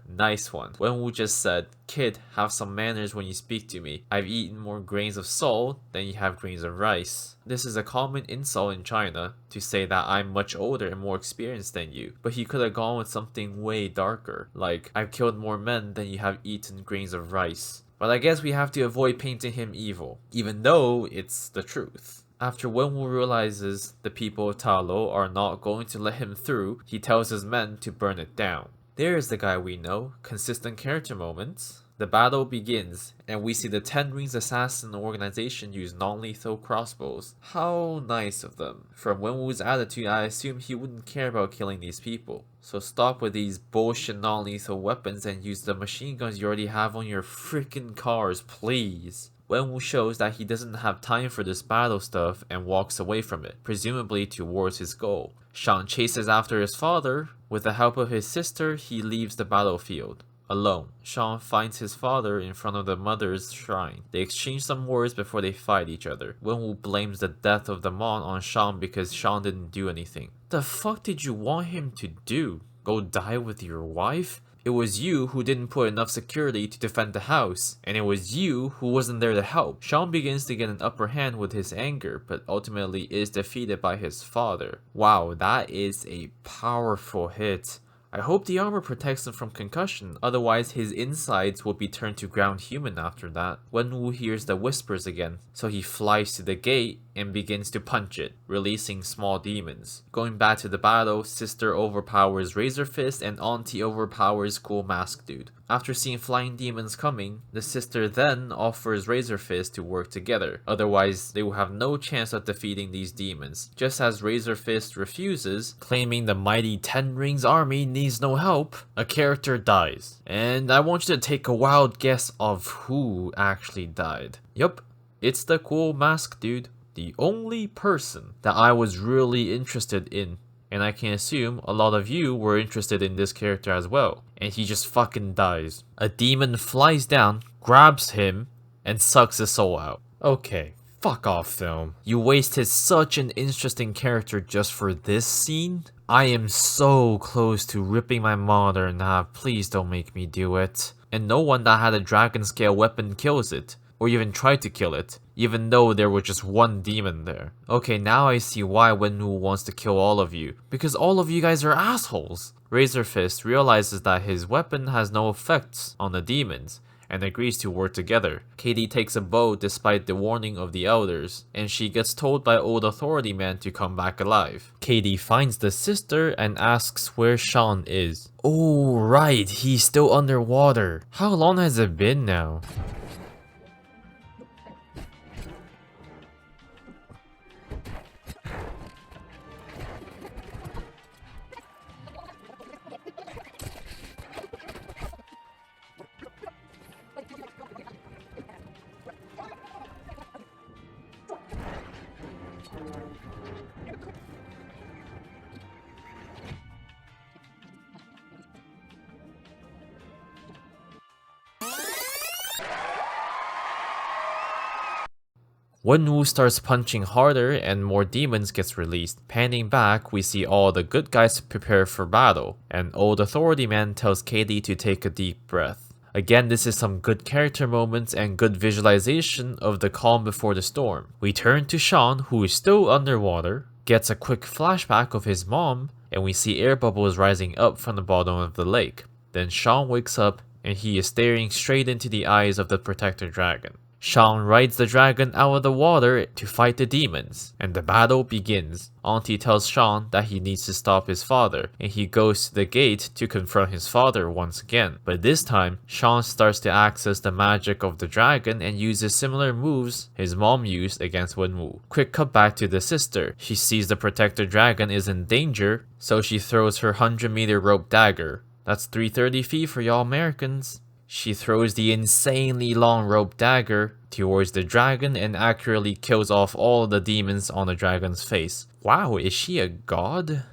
Nice one. Wenwu just said, kid, have some manners when you speak to me. I've eaten more grains of salt than you have grains of rice. This is a common insult in China to say that I'm much older and more experienced than you. But he could have gone with something way darker, like I've killed more men than you have eaten grains of rice. But I guess we have to avoid painting him evil, even though it's the truth. After Wenwu realizes the people of Talo are not going to let him through, he tells his men to burn it down. There's the guy we know, consistent character moments. The battle begins, and we see the 10 Rings assassin organization use non-lethal crossbows. How nice of them. From Wenwu's attitude, I assume he wouldn't care about killing these people. So stop with these bullshit non-lethal weapons and use the machine guns you already have on your freaking cars, please. Wenwu shows that he doesn't have time for this battle stuff and walks away from it, presumably towards his goal. Shang chases after his father. With the help of his sister, he leaves the battlefield. Alone, Shang finds his father in front of the mother's shrine. They exchange some words before they fight each other. Wenwu blames the death of the Mon on Shang because Shang didn't do anything. The fuck did you want him to do? Go die with your wife? It was you who didn't put enough security to defend the house, and it was you who wasn't there to help. Shang begins to get an upper hand with his anger, but ultimately is defeated by his father. Wow, that is a powerful hit. I hope the armor protects him from concussion, otherwise his insides will be turned to ground human after that. Wenwu hears the whispers again, so he flies to the gate and begins to punch it, releasing small demons. Going back to the battle, sister overpowers Razor Fist and auntie overpowers Cool Mask Dude. After seeing flying demons coming, the sister then offers Razor Fist to work together, otherwise they will have no chance of defeating these demons. Just as Razor Fist refuses, claiming the mighty Ten Rings army needs no help, a character dies. And I want you to take a wild guess of who actually died. Yup, it's the Cool Mask Dude. The only person that I was really interested in. And I can assume a lot of you were interested in this character as well. And he just fucking dies. A demon flies down, grabs him, and sucks his soul out. Okay, fuck off film. You wasted such an interesting character just for this scene? I am so close to ripping my monitor in half, please don't make me do it. And no one that had a dragon scale weapon kills it. Or even tried to kill it, even though there was just one demon there. Okay, now I see why Wenwu wants to kill all of you, because all of you guys are assholes. Razor Fist realizes that his weapon has no effects on the demons, and agrees to work together. Katie takes a bow despite the warning of the elders, and she gets told by old authority man to come back alive. Katie finds the sister and asks where Shang is. Oh right, he's still underwater. How long has it been now? Wenwu starts punching harder and more demons gets released. Panning back, we see all the good guys prepare for battle, and old authority man tells Katie to take a deep breath. Again, this is some good character moments and good visualization of the calm before the storm. We turn to Shang, who is still underwater, gets a quick flashback of his mom, and we see air bubbles rising up from the bottom of the lake. Then Shang wakes up and he is staring straight into the eyes of the protector dragon. Shang rides the dragon out of the water to fight the demons, and the battle begins. Auntie tells Shang that he needs to stop his father, and he goes to the gate to confront his father once again. But this time, Shang starts to access the magic of the dragon and uses similar moves his mom used against Wenwu. Quick cut back to the sister. She sees the protector dragon is in danger, so she throws her 100-meter rope dagger. That's 330 feet for y'all Americans. She throws the insanely long rope dagger towards the dragon and accurately kills off all the demons on the dragon's face. Wow, is she a god?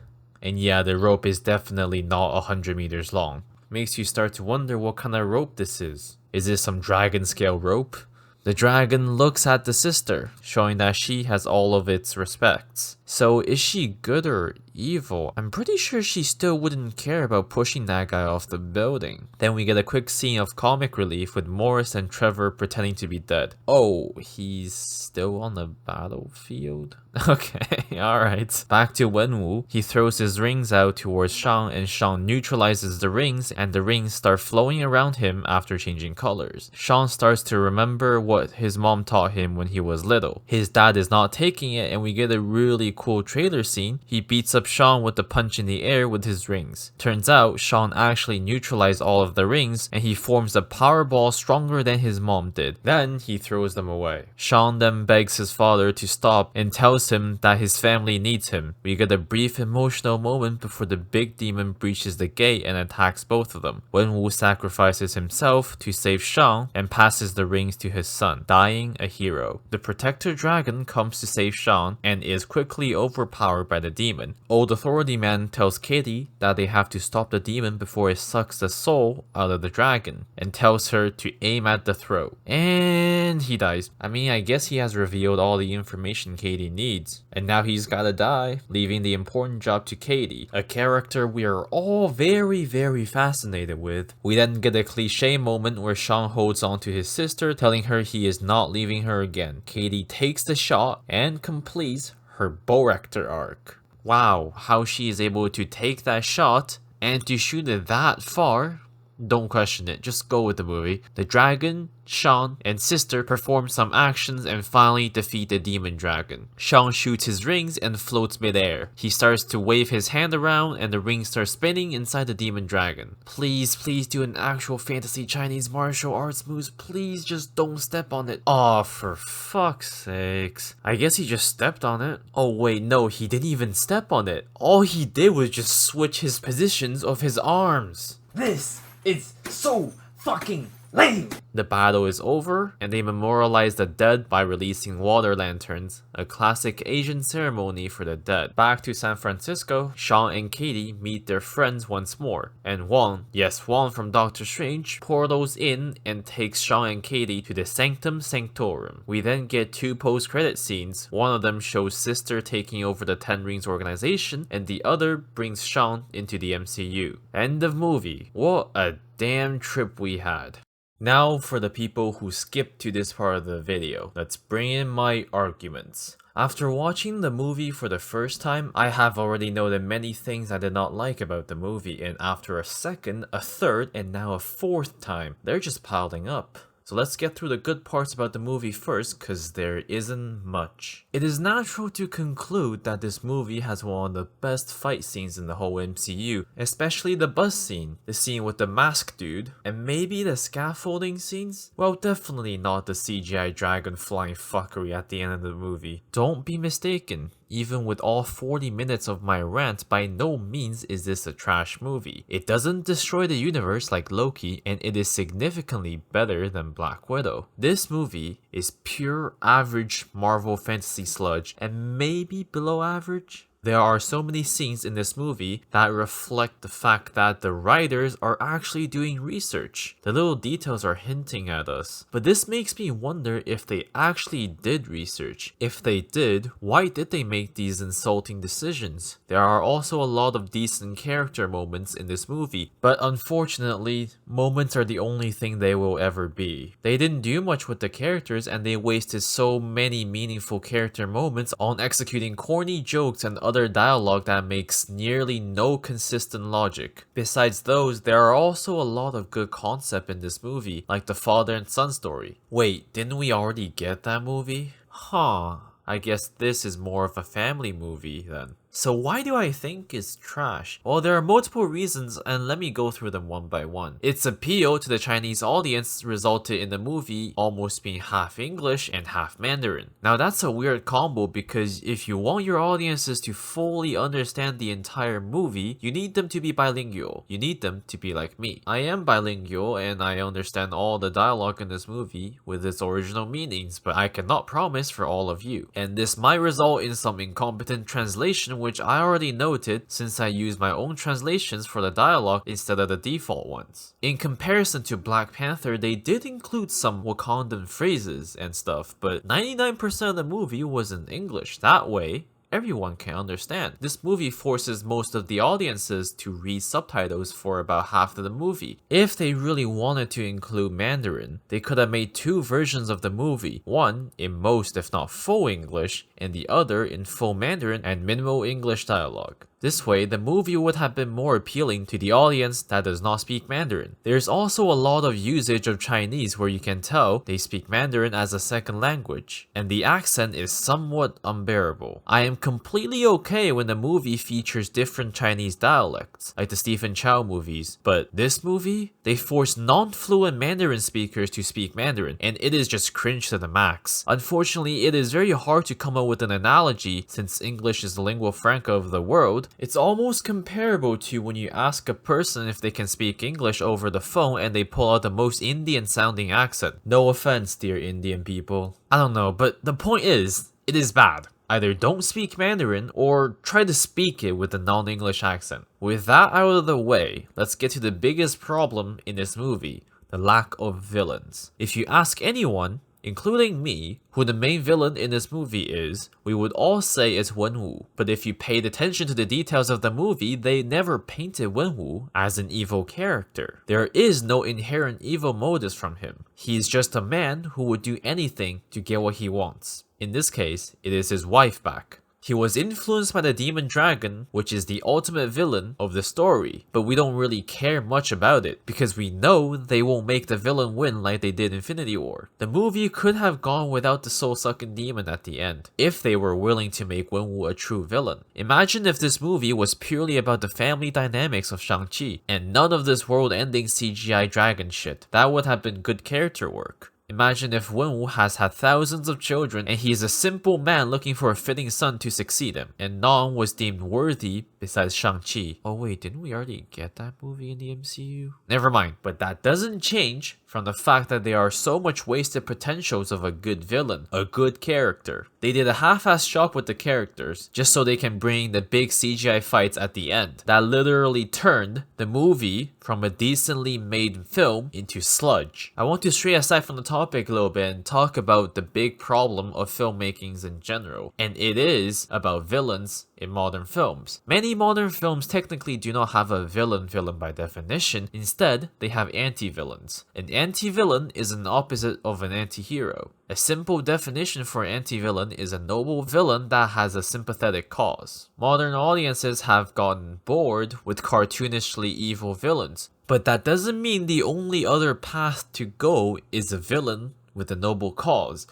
And yeah, the rope is definitely not 100 meters long. Makes you start to wonder what kind of rope this is. Is this some dragon scale rope? The dragon looks at the sister, showing that she has all of its respects. So is she good or evil? I'm pretty sure she still wouldn't care about pushing that guy off the building. Then we get a quick scene of comic relief with Morris and Trevor pretending to be dead. Oh, he's still on the battlefield? Okay, alright. Back to Wenwu. He throws his rings out towards Shang and Shang neutralizes the rings and the rings start flowing around him after changing colors. Shang starts to remember what his mom taught him when he was little. His dad is not taking it and we get a really cool trailer scene, he beats up Shang with the punch in the air with his rings. Turns out, Shang actually neutralized all of the rings, and he forms a power ball stronger than his mom did. Then, he throws them away. Shang then begs his father to stop and tells him that his family needs him. We get a brief emotional moment before the big demon breaches the gate and attacks both of them. Wenwu sacrifices himself to save Shang and passes the rings to his son, dying a hero. The protector dragon comes to save Shang and is quickly overpowered by the demon. Old authority man tells Katie that they have to stop the demon before it sucks the soul out of the dragon, and tells her to aim at the throat. And he dies. I mean, I guess he has revealed all the information Katie needs, and now he's gotta die, leaving the important job to Katie, a character we are all very fascinated with. We then get a cliche moment where Shang holds on to his sister, telling her he is not leaving her again. Katie takes the shot and completes her Borector arc. Wow, how she is able to take that shot and to shoot it that far. Don't question it, just go with the movie. The dragon, Shang, and sister perform some actions and finally defeat the demon dragon. Shang shoots his rings and floats midair. He starts to wave his hand around and the rings start spinning inside the demon dragon. Please do an actual fantasy Chinese martial arts moves. Please just don't step on it. Aw, for fuck's sakes. I guess he just stepped on it. Oh wait, no, he didn't even step on it. All he did was just switch his positions of his arms. This is so fucking lame. The battle is over, and they memorialize the dead by releasing water lanterns, a classic Asian ceremony for the dead. Back to San Francisco, Shang and Katie meet their friends once more, and Wong, yes Wong from Doctor Strange, portals in and takes Shang and Katie to the Sanctum Sanctorum. We then get two post-credit scenes. One of them shows Sister taking over the Ten Rings organization, and the other brings Shang into the MCU. End of movie. What a damn trip we had. Now for the people who skipped to this part of the video, let's bring in my arguments. After watching the movie for the first time, I have already noted many things I did not like about the movie, and after a second, a third, and now a fourth time, they're just piling up. So let's get through the good parts about the movie first, cause there isn't much. It is natural to conclude that this movie has one of the best fight scenes in the whole MCU, especially the bus scene, the scene with the mask dude, and maybe the scaffolding scenes? Well, definitely not the CGI dragon flying fuckery at the end of the movie. Don't be mistaken. Even with all 40 minutes of my rant, by no means is this a trash movie. It doesn't destroy the universe like Loki, and it is significantly better than Black Widow. This movie is pure average Marvel fantasy sludge, and maybe below average? There are so many scenes in this movie that reflect the fact that the writers are actually doing research. The little details are hinting at us. But this makes me wonder if they actually did research. If they did, why did they make these insulting decisions? There are also a lot of decent character moments in this movie, but unfortunately, moments are the only thing they will ever be. They didn't do much with the characters, and they wasted so many meaningful character moments on executing corny jokes and other dialogue that makes nearly no consistent logic. Besides those, there are also a lot of good concept in this movie, like the father and son story. Wait, didn't we already get that movie? Huh, I guess this is more of a family movie then. So why do I think it's trash? Well, there are multiple reasons, and let me go through them one by one. Its appeal to the Chinese audience resulted in the movie almost being half English and half Mandarin. Now that's a weird combo, because if you want your audiences to fully understand the entire movie, you need them to be bilingual. You need them to be like me. I am bilingual and I understand all the dialogue in this movie with its original meanings, but I cannot promise for all of you. And this might result in some incompetent translation, which I already noted since I used my own translations for the dialogue instead of the default ones. In comparison to Black Panther, they did include some Wakandan phrases and stuff, but 99% of the movie was in English. That way, everyone can understand. This movie forces most of the audiences to read subtitles for about half of the movie. If they really wanted to include Mandarin, they could have made two versions of the movie, one in most if not full English, and the other in full Mandarin and minimal English dialogue. This way, the movie would have been more appealing to the audience that does not speak Mandarin. There's also a lot of usage of Chinese where you can tell they speak Mandarin as a second language, and the accent is somewhat unbearable. I am completely okay when the movie features different Chinese dialects, like the Stephen Chow movies, but this movie, they force non-fluent Mandarin speakers to speak Mandarin, and it is just cringe to the max. Unfortunately, it is very hard to come up with an analogy since English is the lingua franca of the world. It's almost comparable to when you ask a person if they can speak English over the phone and they pull out the most Indian sounding accent. No offense, dear Indian people. I don't know, but the point is, it is bad. Either don't speak Mandarin or try to speak it with a non-English accent. With that out of the way, let's get to the biggest problem in this movie, the lack of villains. If you ask anyone, including me, who the main villain in this movie is, we would all say it's Wenwu. But if you paid attention to the details of the movie, they never painted Wenwu as an evil character. There is no inherent evil motives from him. He's just a man who would do anything to get what he wants. In this case, it is his wife back. He was influenced by the demon dragon, which is the ultimate villain of the story, but we don't really care much about it because we know they won't make the villain win like they did in Infinity War. The movie could have gone without the soul-sucking demon at the end, if they were willing to make Wenwu a true villain. Imagine if this movie was purely about the family dynamics of Shang Chi, and none of this world-ending CGI dragon shit. That would have been good character work. Imagine if Wenwu has had thousands of children and he is a simple man looking for a fitting son to succeed him, and none was deemed worthy besides Shang Chi. Oh wait, didn't we already get that movie in the MCU? Never mind, but that doesn't change from the fact that there are so much wasted potentials of a good villain, a good character. They did a half-assed job with the characters just so they can bring the big CGI fights at the end. That literally turned the movie from a decently made film into sludge. I want to stray aside from the topic a little bit and talk about the big problem of filmmakings in general, and it is about villains in modern films. Many modern films technically do not have a villain by definition. Instead, they have anti-villains. An anti-villain is an opposite of an anti-hero. A simple definition for an anti-villain is a noble villain that has a sympathetic cause. Modern audiences have gotten bored with cartoonishly evil villains, but that doesn't mean the only other path to go is a villain with a noble cause.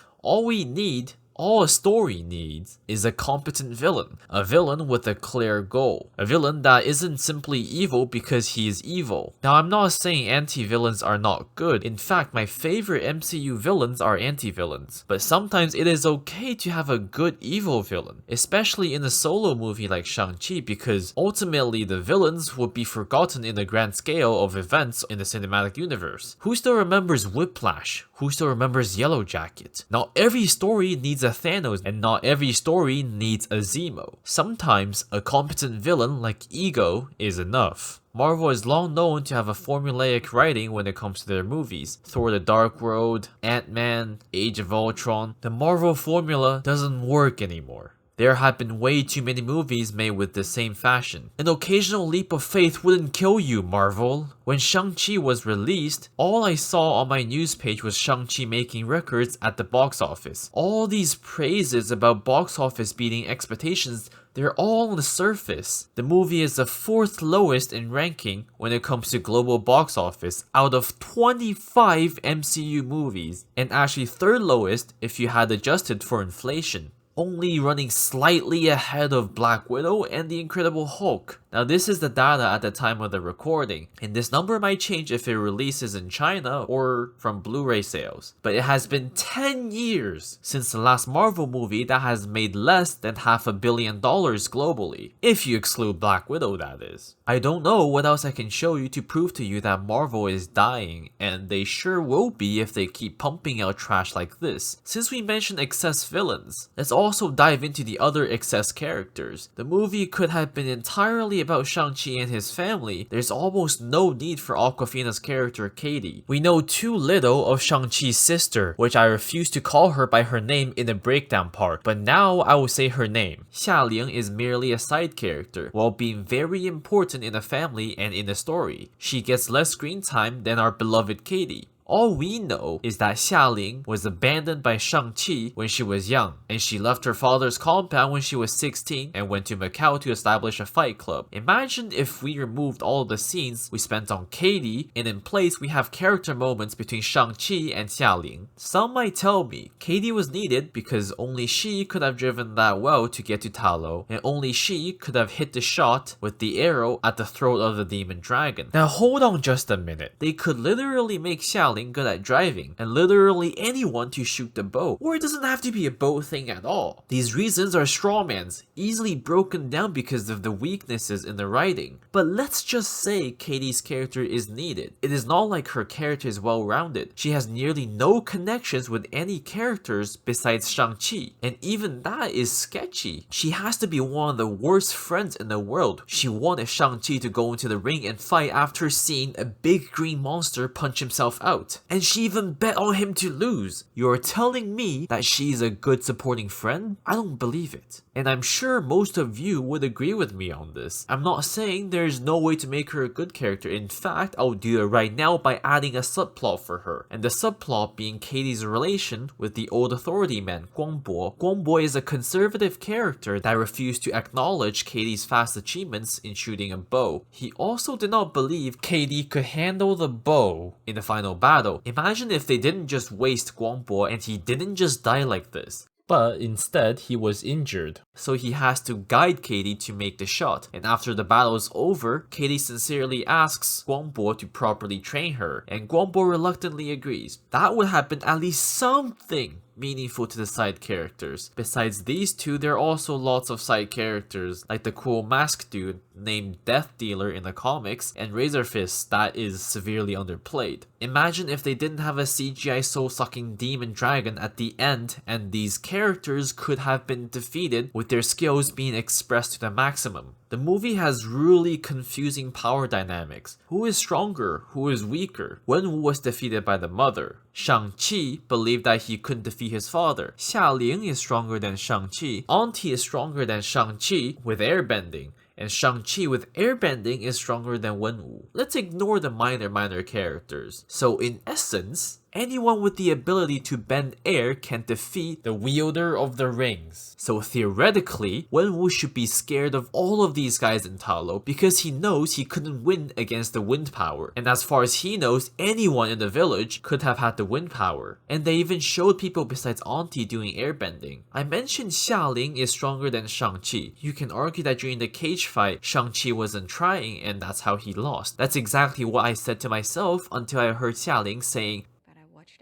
All a story needs is a competent villain, a villain with a clear goal, a villain that isn't simply evil because he is evil. Now, I'm not saying anti-villains are not good. In fact, my favorite MCU villains are anti-villains, but sometimes it is okay to have a good evil villain, especially in a solo movie like Shang Chi, because ultimately the villains would be forgotten in the grand scale of events in the cinematic universe. Who still remembers Whiplash? Who still remembers Yellow Jacket? Not every story needs a Thanos, and not every story needs a Zemo. Sometimes a competent villain like Ego is enough. Marvel is long known to have a formulaic writing when it comes to their movies. Thor: The Dark World, Ant-Man, Age of Ultron. The Marvel formula doesn't work anymore. There have been way too many movies made with the same fashion. An occasional leap of faith wouldn't kill you, Marvel. When Shang-Chi was released, all I saw on my news page was Shang-Chi making records at the box office. All these praises about box office beating expectations, they're all on the surface. The movie is the 4th lowest in ranking when it comes to global box office out of 25 MCU movies, and actually 3rd lowest if you had adjusted for inflation, only running slightly ahead of Black Widow and the Incredible Hulk. Now, this is the data at the time of the recording, and this number might change if it releases in China or from Blu-ray sales. But it has been 10 years since the last Marvel movie that has made less than $500 million globally, if you exclude Black Widow, that is. I don't know what else I can show you to prove to you that Marvel is dying, and they sure will be if they keep pumping out trash like this. Since we mentioned excess villains, let's also dive into the other excess characters. The movie could have been entirely about Shang-Chi and his family. There's almost no need for Awkwafina's character Katie. We know too little of Shang-Chi's sister, which I refuse to call her by her name in the breakdown part, but now I will say her name. Xia Ling is merely a side character, while being very important in the family and in the story. She gets less screen time than our beloved Katie. All we know is that Xialing was abandoned by Shang Chi when she was young, and she left her father's compound when she was 16 and went to Macau to establish a fight club. Imagine if we removed all of the scenes we spent on Katie, and in place we have character moments between Shang Chi and Xialing. Some might tell me Katie was needed because only she could have driven that well to get to Ta Lo, and only she could have hit the shot with the arrow at the throat of the demon dragon. Now hold on just a minute. They could literally make Xialing good at driving, and literally anyone to shoot the bow, or it doesn't have to be a bow thing at all. These reasons are strawmans, easily broken down because of the weaknesses in the writing. But let's just say Katie's character is needed. It is not like her character is well rounded. She has nearly no connections with any characters besides Shang-Chi, and even that is sketchy. She has to be one of the worst friends in the world. She wanted Shang-Chi to go into the ring and fight after seeing a big green monster punch himself out. And she even bet on him to lose. You're telling me that she's a good supporting friend? I don't believe it. And I'm sure most of you would agree with me on this. I'm not saying there's no way to make her a good character. In fact, I'll do it right now by adding a subplot for her. And the subplot being Katie's relation with the old authority man, Guangbo. Guangbo is a conservative character that refused to acknowledge Katie's fast achievements in shooting a bow. He also did not believe Katie could handle the bow in the final battle. Imagine if they didn't just waste Guangbo and he didn't just die like this. But instead, he was injured. So he has to guide Katie to make the shot. And after the battle is over, Katie sincerely asks Guangbo to properly train her. And Guangbo reluctantly agrees. That would have been at least something meaningful to the side characters. Besides these two, there are also lots of side characters, like the cool mask dude named Death Dealer in the comics, and Razor Fist that is severely underplayed. Imagine if they didn't have a CGI soul-sucking demon dragon at the end, and these characters could have been defeated with their skills being expressed to the maximum. The movie has really confusing power dynamics. Who is stronger? Who is weaker? Wenwu was defeated by the mother. Shang-Chi believed that he couldn't defeat his father. Xialing is stronger than Shang-Chi. Auntie is stronger than Shang-Chi with airbending. And Shang-Chi with airbending is stronger than Wenwu. Let's ignore the minor characters. So in essence, anyone with the ability to bend air can defeat the wielder of the rings. So theoretically, Wenwu should be scared of all of these guys in Ta Lo because he knows he couldn't win against the wind power. And as far as he knows, anyone in the village could have had the wind power. And they even showed people besides Auntie doing airbending. I mentioned Xialing is stronger than Shang-Chi. You can argue that during the cage fight, Shang-Chi wasn't trying and that's how he lost. That's exactly what I said to myself until I heard Xialing saying,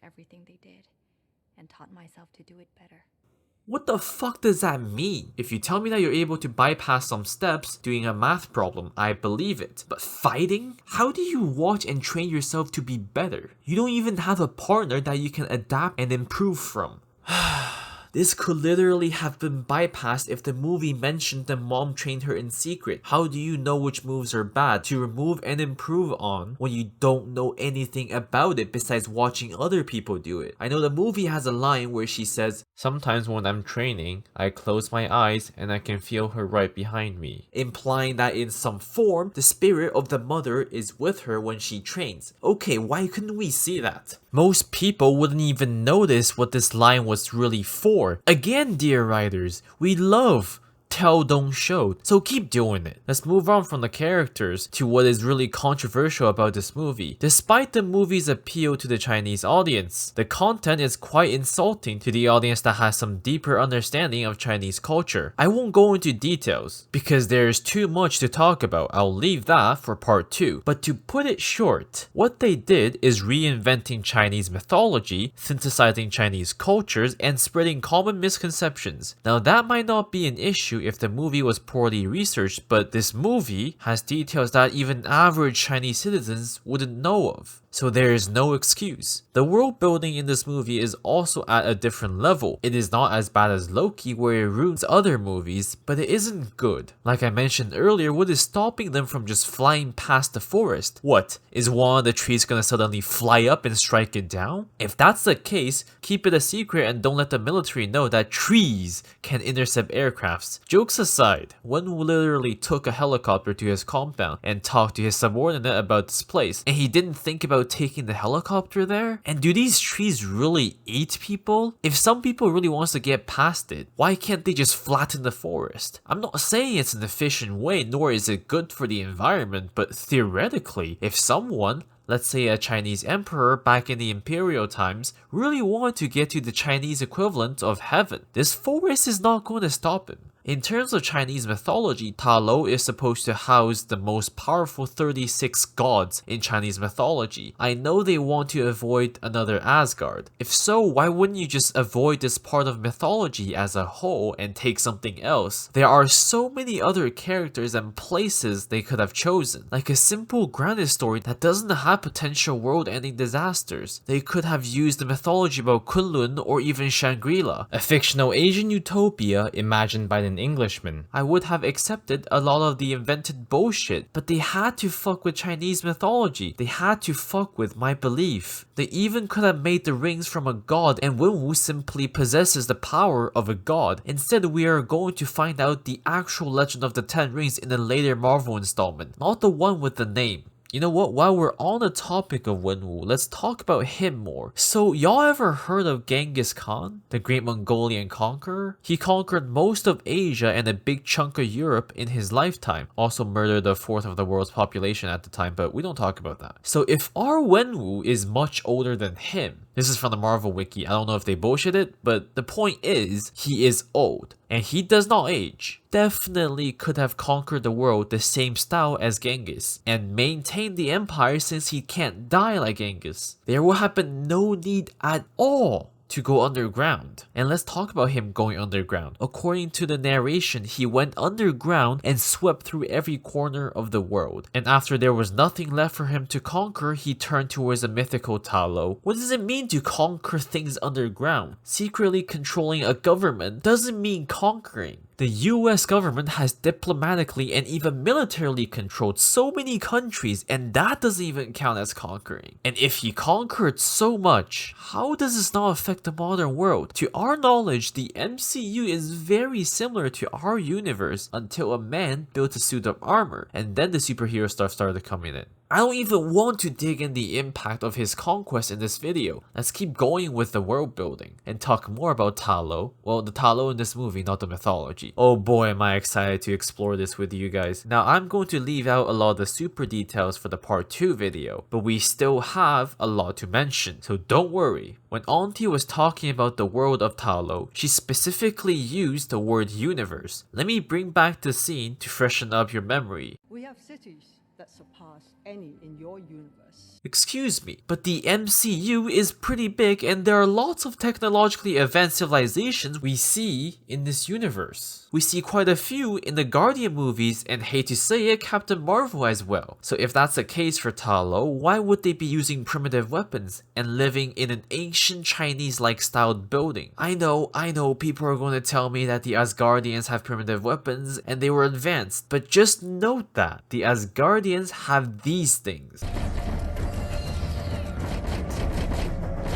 everything they did and taught myself to do it better. What the fuck does that mean? If you tell me that you're able to bypass some steps doing a math problem, I believe it. But fighting? How do you watch and train yourself to be better? You don't even have a partner that you can adapt and improve from. This could literally have been bypassed if the movie mentioned the mom trained her in secret. How do you know which moves are bad to remove and improve on when you don't know anything about it besides watching other people do it? I know the movie has a line where she says, "Sometimes when I'm training, I close my eyes and I can feel her right behind me," implying that in some form, the spirit of the mother is with her when she trains. Okay, why couldn't we see that? Most people wouldn't even notice what this line was really for. Again, dear writers, we love tell, don't show, so keep doing it. Let's move on from the characters to what is really controversial about this movie. Despite the movie's appeal to the Chinese audience, the content is quite insulting to the audience that has some deeper understanding of Chinese culture. I won't go into details because there's too much to talk about. I'll leave that for part 2. But to put it short, what they did is reinventing Chinese mythology, synthesizing Chinese cultures, and spreading common misconceptions. Now that might not be an issue if the movie was poorly researched, but this movie has details that even average Chinese citizens wouldn't know of. So there is no excuse. The world building in this movie is also at a different level. It is not as bad as Loki where it ruins other movies, but it isn't good. Like I mentioned earlier, what is stopping them from just flying past the forest? What, is one of the trees gonna suddenly fly up and strike it down? If that's the case, keep it a secret and don't let the military know that trees can intercept aircrafts. Jokes aside, Wenwu literally took a helicopter to his compound and talked to his subordinate about this place, and he didn't think about taking the helicopter there? And do these trees really eat people? If some people really wants to get past it, why can't they just flatten the forest? I'm not saying it's an efficient way, nor is it good for the environment, but theoretically, if someone, let's say a Chinese emperor back in the imperial times, really wanted to get to the Chinese equivalent of heaven, this forest is not going to stop him. In terms of Chinese mythology, Ta Lo is supposed to house the most powerful 36 gods in Chinese mythology. I know they want to avoid another Asgard. If so, why wouldn't you just avoid this part of mythology as a whole and take something else? There are so many other characters and places they could have chosen, like a simple grounded story that doesn't have potential world-ending disasters. They could have used the mythology about Kunlun or even Shangri-La, a fictional Asian utopia imagined by an Englishman. I would have accepted a lot of the invented bullshit, but they had to fuck with Chinese mythology. They had to fuck with my belief. They even could have made the rings from a god, and Wenwu simply possesses the power of a god. Instead, we are going to find out the actual legend of the 10 rings in a later Marvel installment, not the one with the name. You know what, while we're on the topic of Wenwu, let's talk about him more. So y'all ever heard of Genghis Khan, the Great Mongolian conqueror? He conquered most of Asia and a big chunk of Europe in his lifetime. Also murdered a fourth of the world's population at the time, but we don't talk about that. So if our Wenwu is much older than him, this is from the Marvel Wiki, I don't know if they bullshit it, but the point is, he is old, and he does not age. Definitely could have conquered the world the same style as Genghis, and maintained the empire since he can't die like Genghis. There will have been no need at all to go underground. And let's talk about him going underground. According to the narration, he went underground and swept through every corner of the world. And after there was nothing left for him to conquer, he turned towards a mythical Ta Lo. What does it mean to conquer things underground? Secretly controlling a government doesn't mean conquering. The US government has diplomatically and even militarily controlled so many countries, and that doesn't even count as conquering. And if he conquered so much, how does this not affect the modern world? To our knowledge, the MCU is very similar to our universe until a man built a suit of armor, and then the superhero stuff started coming in. I don't even want to dig in the impact of his conquest in this video. Let's keep going with the world building and talk more about Ta Lo. Well, the Ta Lo in this movie, not the mythology. Oh boy, am I excited to explore this with you guys. Now, I'm going to leave out a lot of the super details for the part 2 video, but we still have a lot to mention, so don't worry. When Auntie was talking about the world of Ta Lo, she specifically used the word universe. Let me bring back the scene to freshen up your memory. We have cities that surpass any in your universe. Excuse me, but the MCU is pretty big and there are lots of technologically advanced civilizations we see in this universe. We see quite a few in the Guardian movies and, hate to say it, Captain Marvel as well. So if that's the case for Ta Lo, why would they be using primitive weapons and living in an ancient Chinese-like styled building? I know, people are going to tell me that the Asgardians have primitive weapons and they were advanced, but just note that the Asgardians have these things.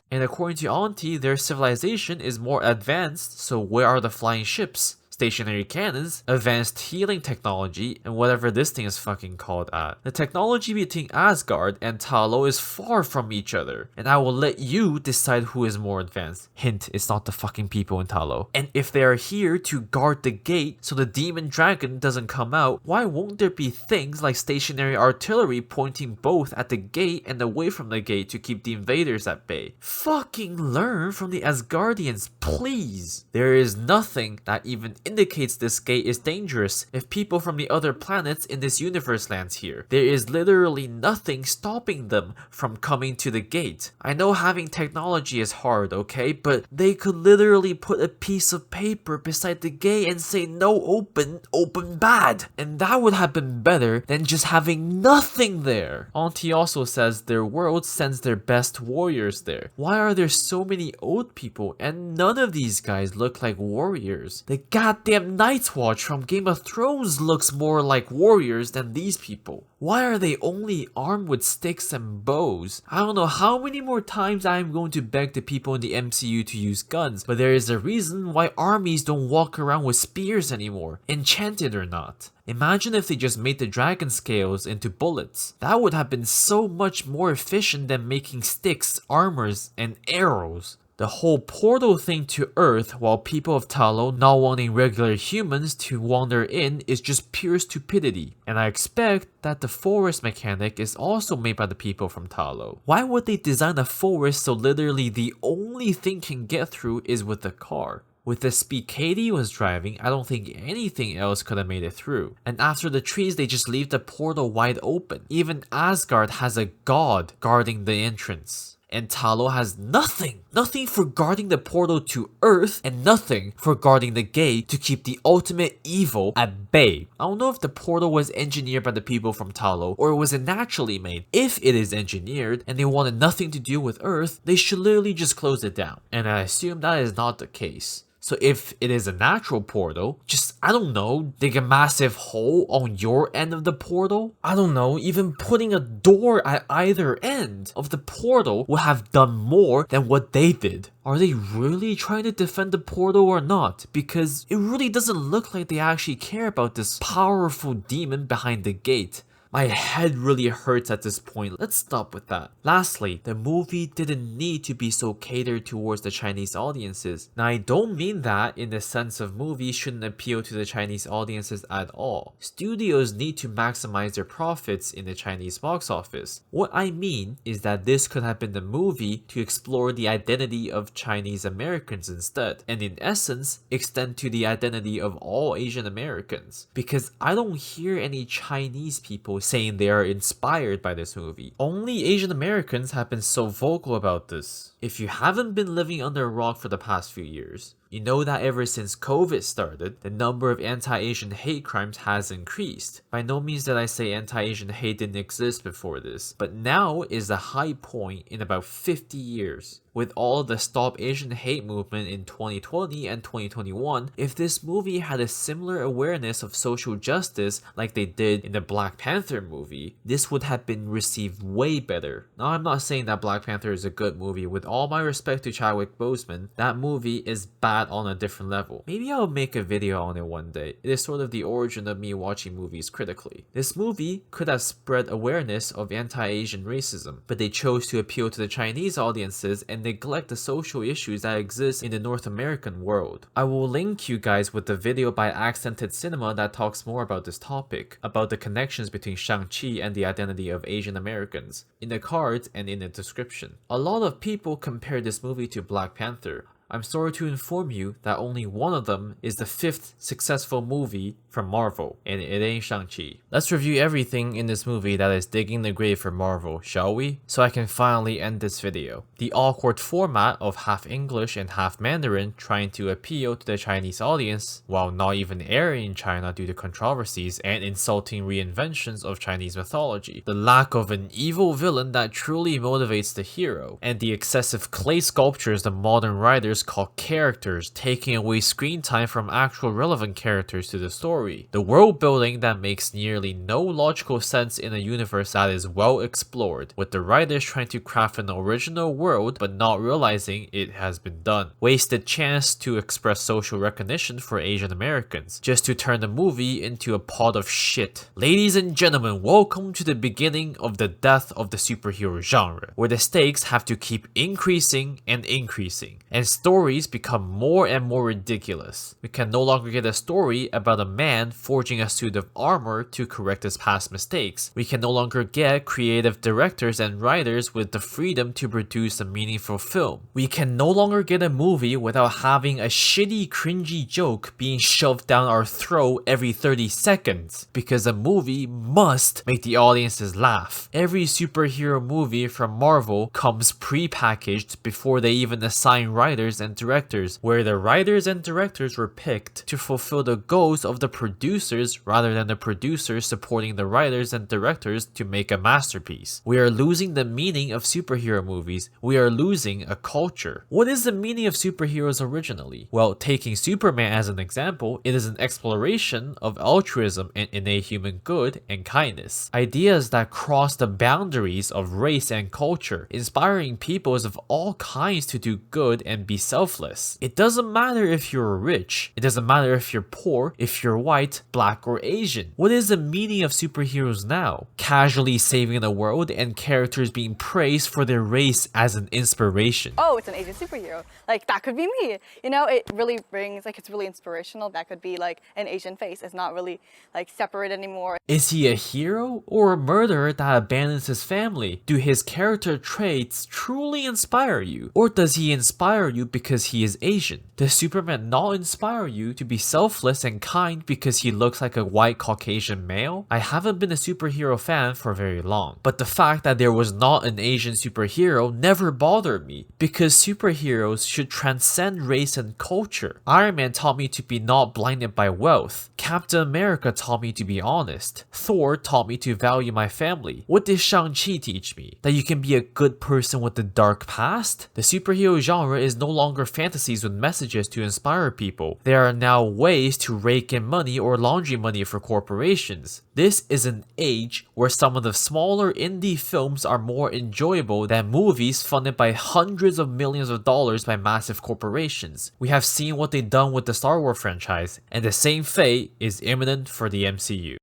And according to Auntie, their civilization is more advanced, so where are the flying ships? Stationary cannons, advanced healing technology, and whatever this thing is fucking called at. The technology between Asgard and Ta Lo is far from each other, and I will let you decide who is more advanced. Hint, it's not the fucking people in Ta Lo. And if they are here to guard the gate so the demon dragon doesn't come out, why won't there be things like stationary artillery pointing both at the gate and away from the gate to keep the invaders at bay? Fucking learn from the Asgardians, please! There is nothing that even indicates this gate is dangerous if people from the other planets in this universe lands here. There is literally nothing stopping them from coming to the gate. I know having technology is hard, okay, but they could literally put a piece of paper beside the gate and say no open, open bad. And that would have been better than just having nothing there. Auntie also says their world sends their best warriors there. Why are there so many old people and none of these guys look like warriors? The goddamn goddamn Night's Watch from Game of Thrones looks more like warriors than these people. Why are they only armed with sticks and bows? I don't know how many more times I am going to beg the people in the MCU to use guns, but there is a reason why armies don't walk around with spears anymore, enchanted or not. Imagine if they just made the dragon scales into bullets. That would have been so much more efficient than making sticks, armors, and arrows. The whole portal thing to Earth while people of Ta Lo not wanting regular humans to wander in is just pure stupidity. And I expect that the forest mechanic is also made by the people from Ta Lo. Why would they design a forest so literally the only thing can get through is with a car? With the speed Katie was driving, I don't think anything else could have made it through. And after the trees, they just leave the portal wide open. Even Asgard has a god guarding the entrance. And Ta Lo has nothing. Nothing for guarding the portal to Earth and nothing for guarding the gate to keep the ultimate evil at bay. I don't know if the portal was engineered by the people from Ta Lo or was it naturally made. If it is engineered and they wanted nothing to do with Earth, they should literally just close it down. And I assume that is not the case. So if it is a natural portal, just, I don't know, dig a massive hole on your end of the portal? I don't know, even putting a door at either end of the portal would have done more than what they did. Are they really trying to defend the portal or not? Because it really doesn't look like they actually care about this powerful demon behind the gate. My head really hurts at this point. Let's stop with that. Lastly, the movie didn't need to be so catered towards the Chinese audiences. Now, I don't mean that in the sense of movies shouldn't appeal to the Chinese audiences at all. Studios need to maximize their profits in the Chinese box office. What I mean is that this could have been the movie to explore the identity of Chinese Americans instead, and in essence, extend to the identity of all Asian Americans. Because I don't hear any Chinese people saying they are inspired by this movie. Only Asian Americans have been so vocal about this. If you haven't been living under a rock for the past few years, you know that ever since COVID started, the number of anti-Asian hate crimes has increased. By no means did I say anti-Asian hate didn't exist before this, but now is the high point in about 50 years. With all of the Stop Asian Hate movement in 2020 and 2021, if this movie had a similar awareness of social justice like they did in the Black Panther movie, this would have been received way better. Now, I'm not saying that Black Panther is a good movie. With all my respect to Chadwick Boseman, that movie is bad on a different level. Maybe I'll make a video on it one day. It is sort of the origin of me watching movies critically. This movie could have spread awareness of anti-Asian racism, but they chose to appeal to the Chinese audiences and neglect the social issues that exist in the North American world. I will link you guys with the video by Accented Cinema that talks more about this topic, about the connections between Shang-Chi and the identity of Asian Americans, in the cards and in the description. A lot of people compare this movie to Black Panther. I'm sorry to inform you that only one of them is the 5th successful movie from Marvel, and it ain't Shang-Chi. Let's review everything in this movie that is digging the grave for Marvel, shall we? So I can finally end this video. The awkward format of half English and half Mandarin trying to appeal to the Chinese audience, while not even airing in China due to controversies and insulting reinventions of Chinese mythology. The lack of an evil villain that truly motivates the hero, and the excessive clay sculptures the modern writers call characters, taking away screen time from actual relevant characters to the story. The world building that makes nearly no logical sense in a universe that is well explored, with the writers trying to craft an original world but not realizing it has been done. Wasted chance to express social recognition for Asian Americans, just to turn the movie into a pot of shit. Ladies and gentlemen, welcome to the beginning of the death of the superhero genre, where the stakes have to keep increasing and increasing, and stories become more and more ridiculous. We can no longer get a story about a man forging a suit of armor to correct his past mistakes. We can no longer get creative directors and writers with the freedom to produce a meaningful film. We can no longer get a movie without having a shitty, cringy joke being shoved down our throat every 30 seconds, because a movie must make the audiences laugh. Every superhero movie from Marvel comes pre-packaged before they even assign writers writers and directors, where the writers and directors were picked to fulfill the goals of the producers rather than the producers supporting the writers and directors to make a masterpiece. We are losing the meaning of superhero movies. We are losing a culture. What is the meaning of superheroes originally? Well, taking Superman as an example, it is an exploration of altruism and innate human good and kindness. Ideas that cross the boundaries of race and culture, inspiring peoples of all kinds to do good and be selfless. It doesn't matter if you're rich. It doesn't matter if you're poor, if you're white, black, or Asian. What is the meaning of superheroes now? Casually saving the world and characters being praised for their race as an inspiration. Oh, it's an Asian superhero. Like, that could be me. You know, it really brings, like, it's really inspirational. That could be like an Asian face. It's not really like separate anymore. Is he a hero or a murderer that abandons his family? Do his character traits truly inspire you? Or does he inspire you because he is Asian? Does Superman not inspire you to be selfless and kind because he looks like a white Caucasian male? I haven't been a superhero fan for very long, but the fact that there was not an Asian superhero never bothered me, because superheroes should transcend race and culture. Iron Man taught me to be not blinded by wealth. Captain America taught me to be honest. Thor taught me to value my family. What did Shang Chi teach me? That you can be a good person with a dark past? The superhero genre is no longer fantasies with messages to inspire people. There are now ways to rake in money or laundry money for corporations. This is an age where some of the smaller indie films are more enjoyable than movies funded by hundreds of millions of dollars by massive corporations. We have seen what they've done with the Star Wars franchise, and the same fate is imminent for the MCU.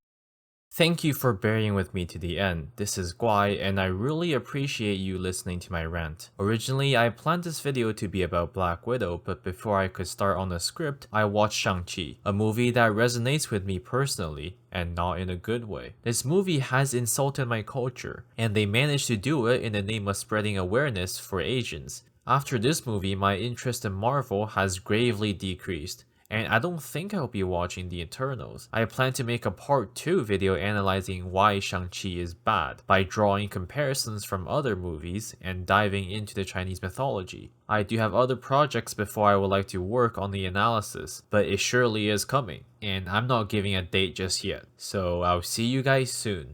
Thank you for bearing with me to the end. This is Guai, and I really appreciate you listening to my rant. Originally, I planned this video to be about Black Widow, but before I could start on the script, I watched Shang Chi, a movie that resonates with me personally, and not in a good way. This movie has insulted my culture, and they managed to do it in the name of spreading awareness for Asians. After this movie, my interest in Marvel has gravely decreased, and I don't think I'll be watching The Eternals. I plan to make a part 2 video analyzing why Shang-Chi is bad, by drawing comparisons from other movies and diving into the Chinese mythology. I do have other projects before I would like to work on the analysis, but it surely is coming, and I'm not giving a date just yet. So I'll see you guys soon.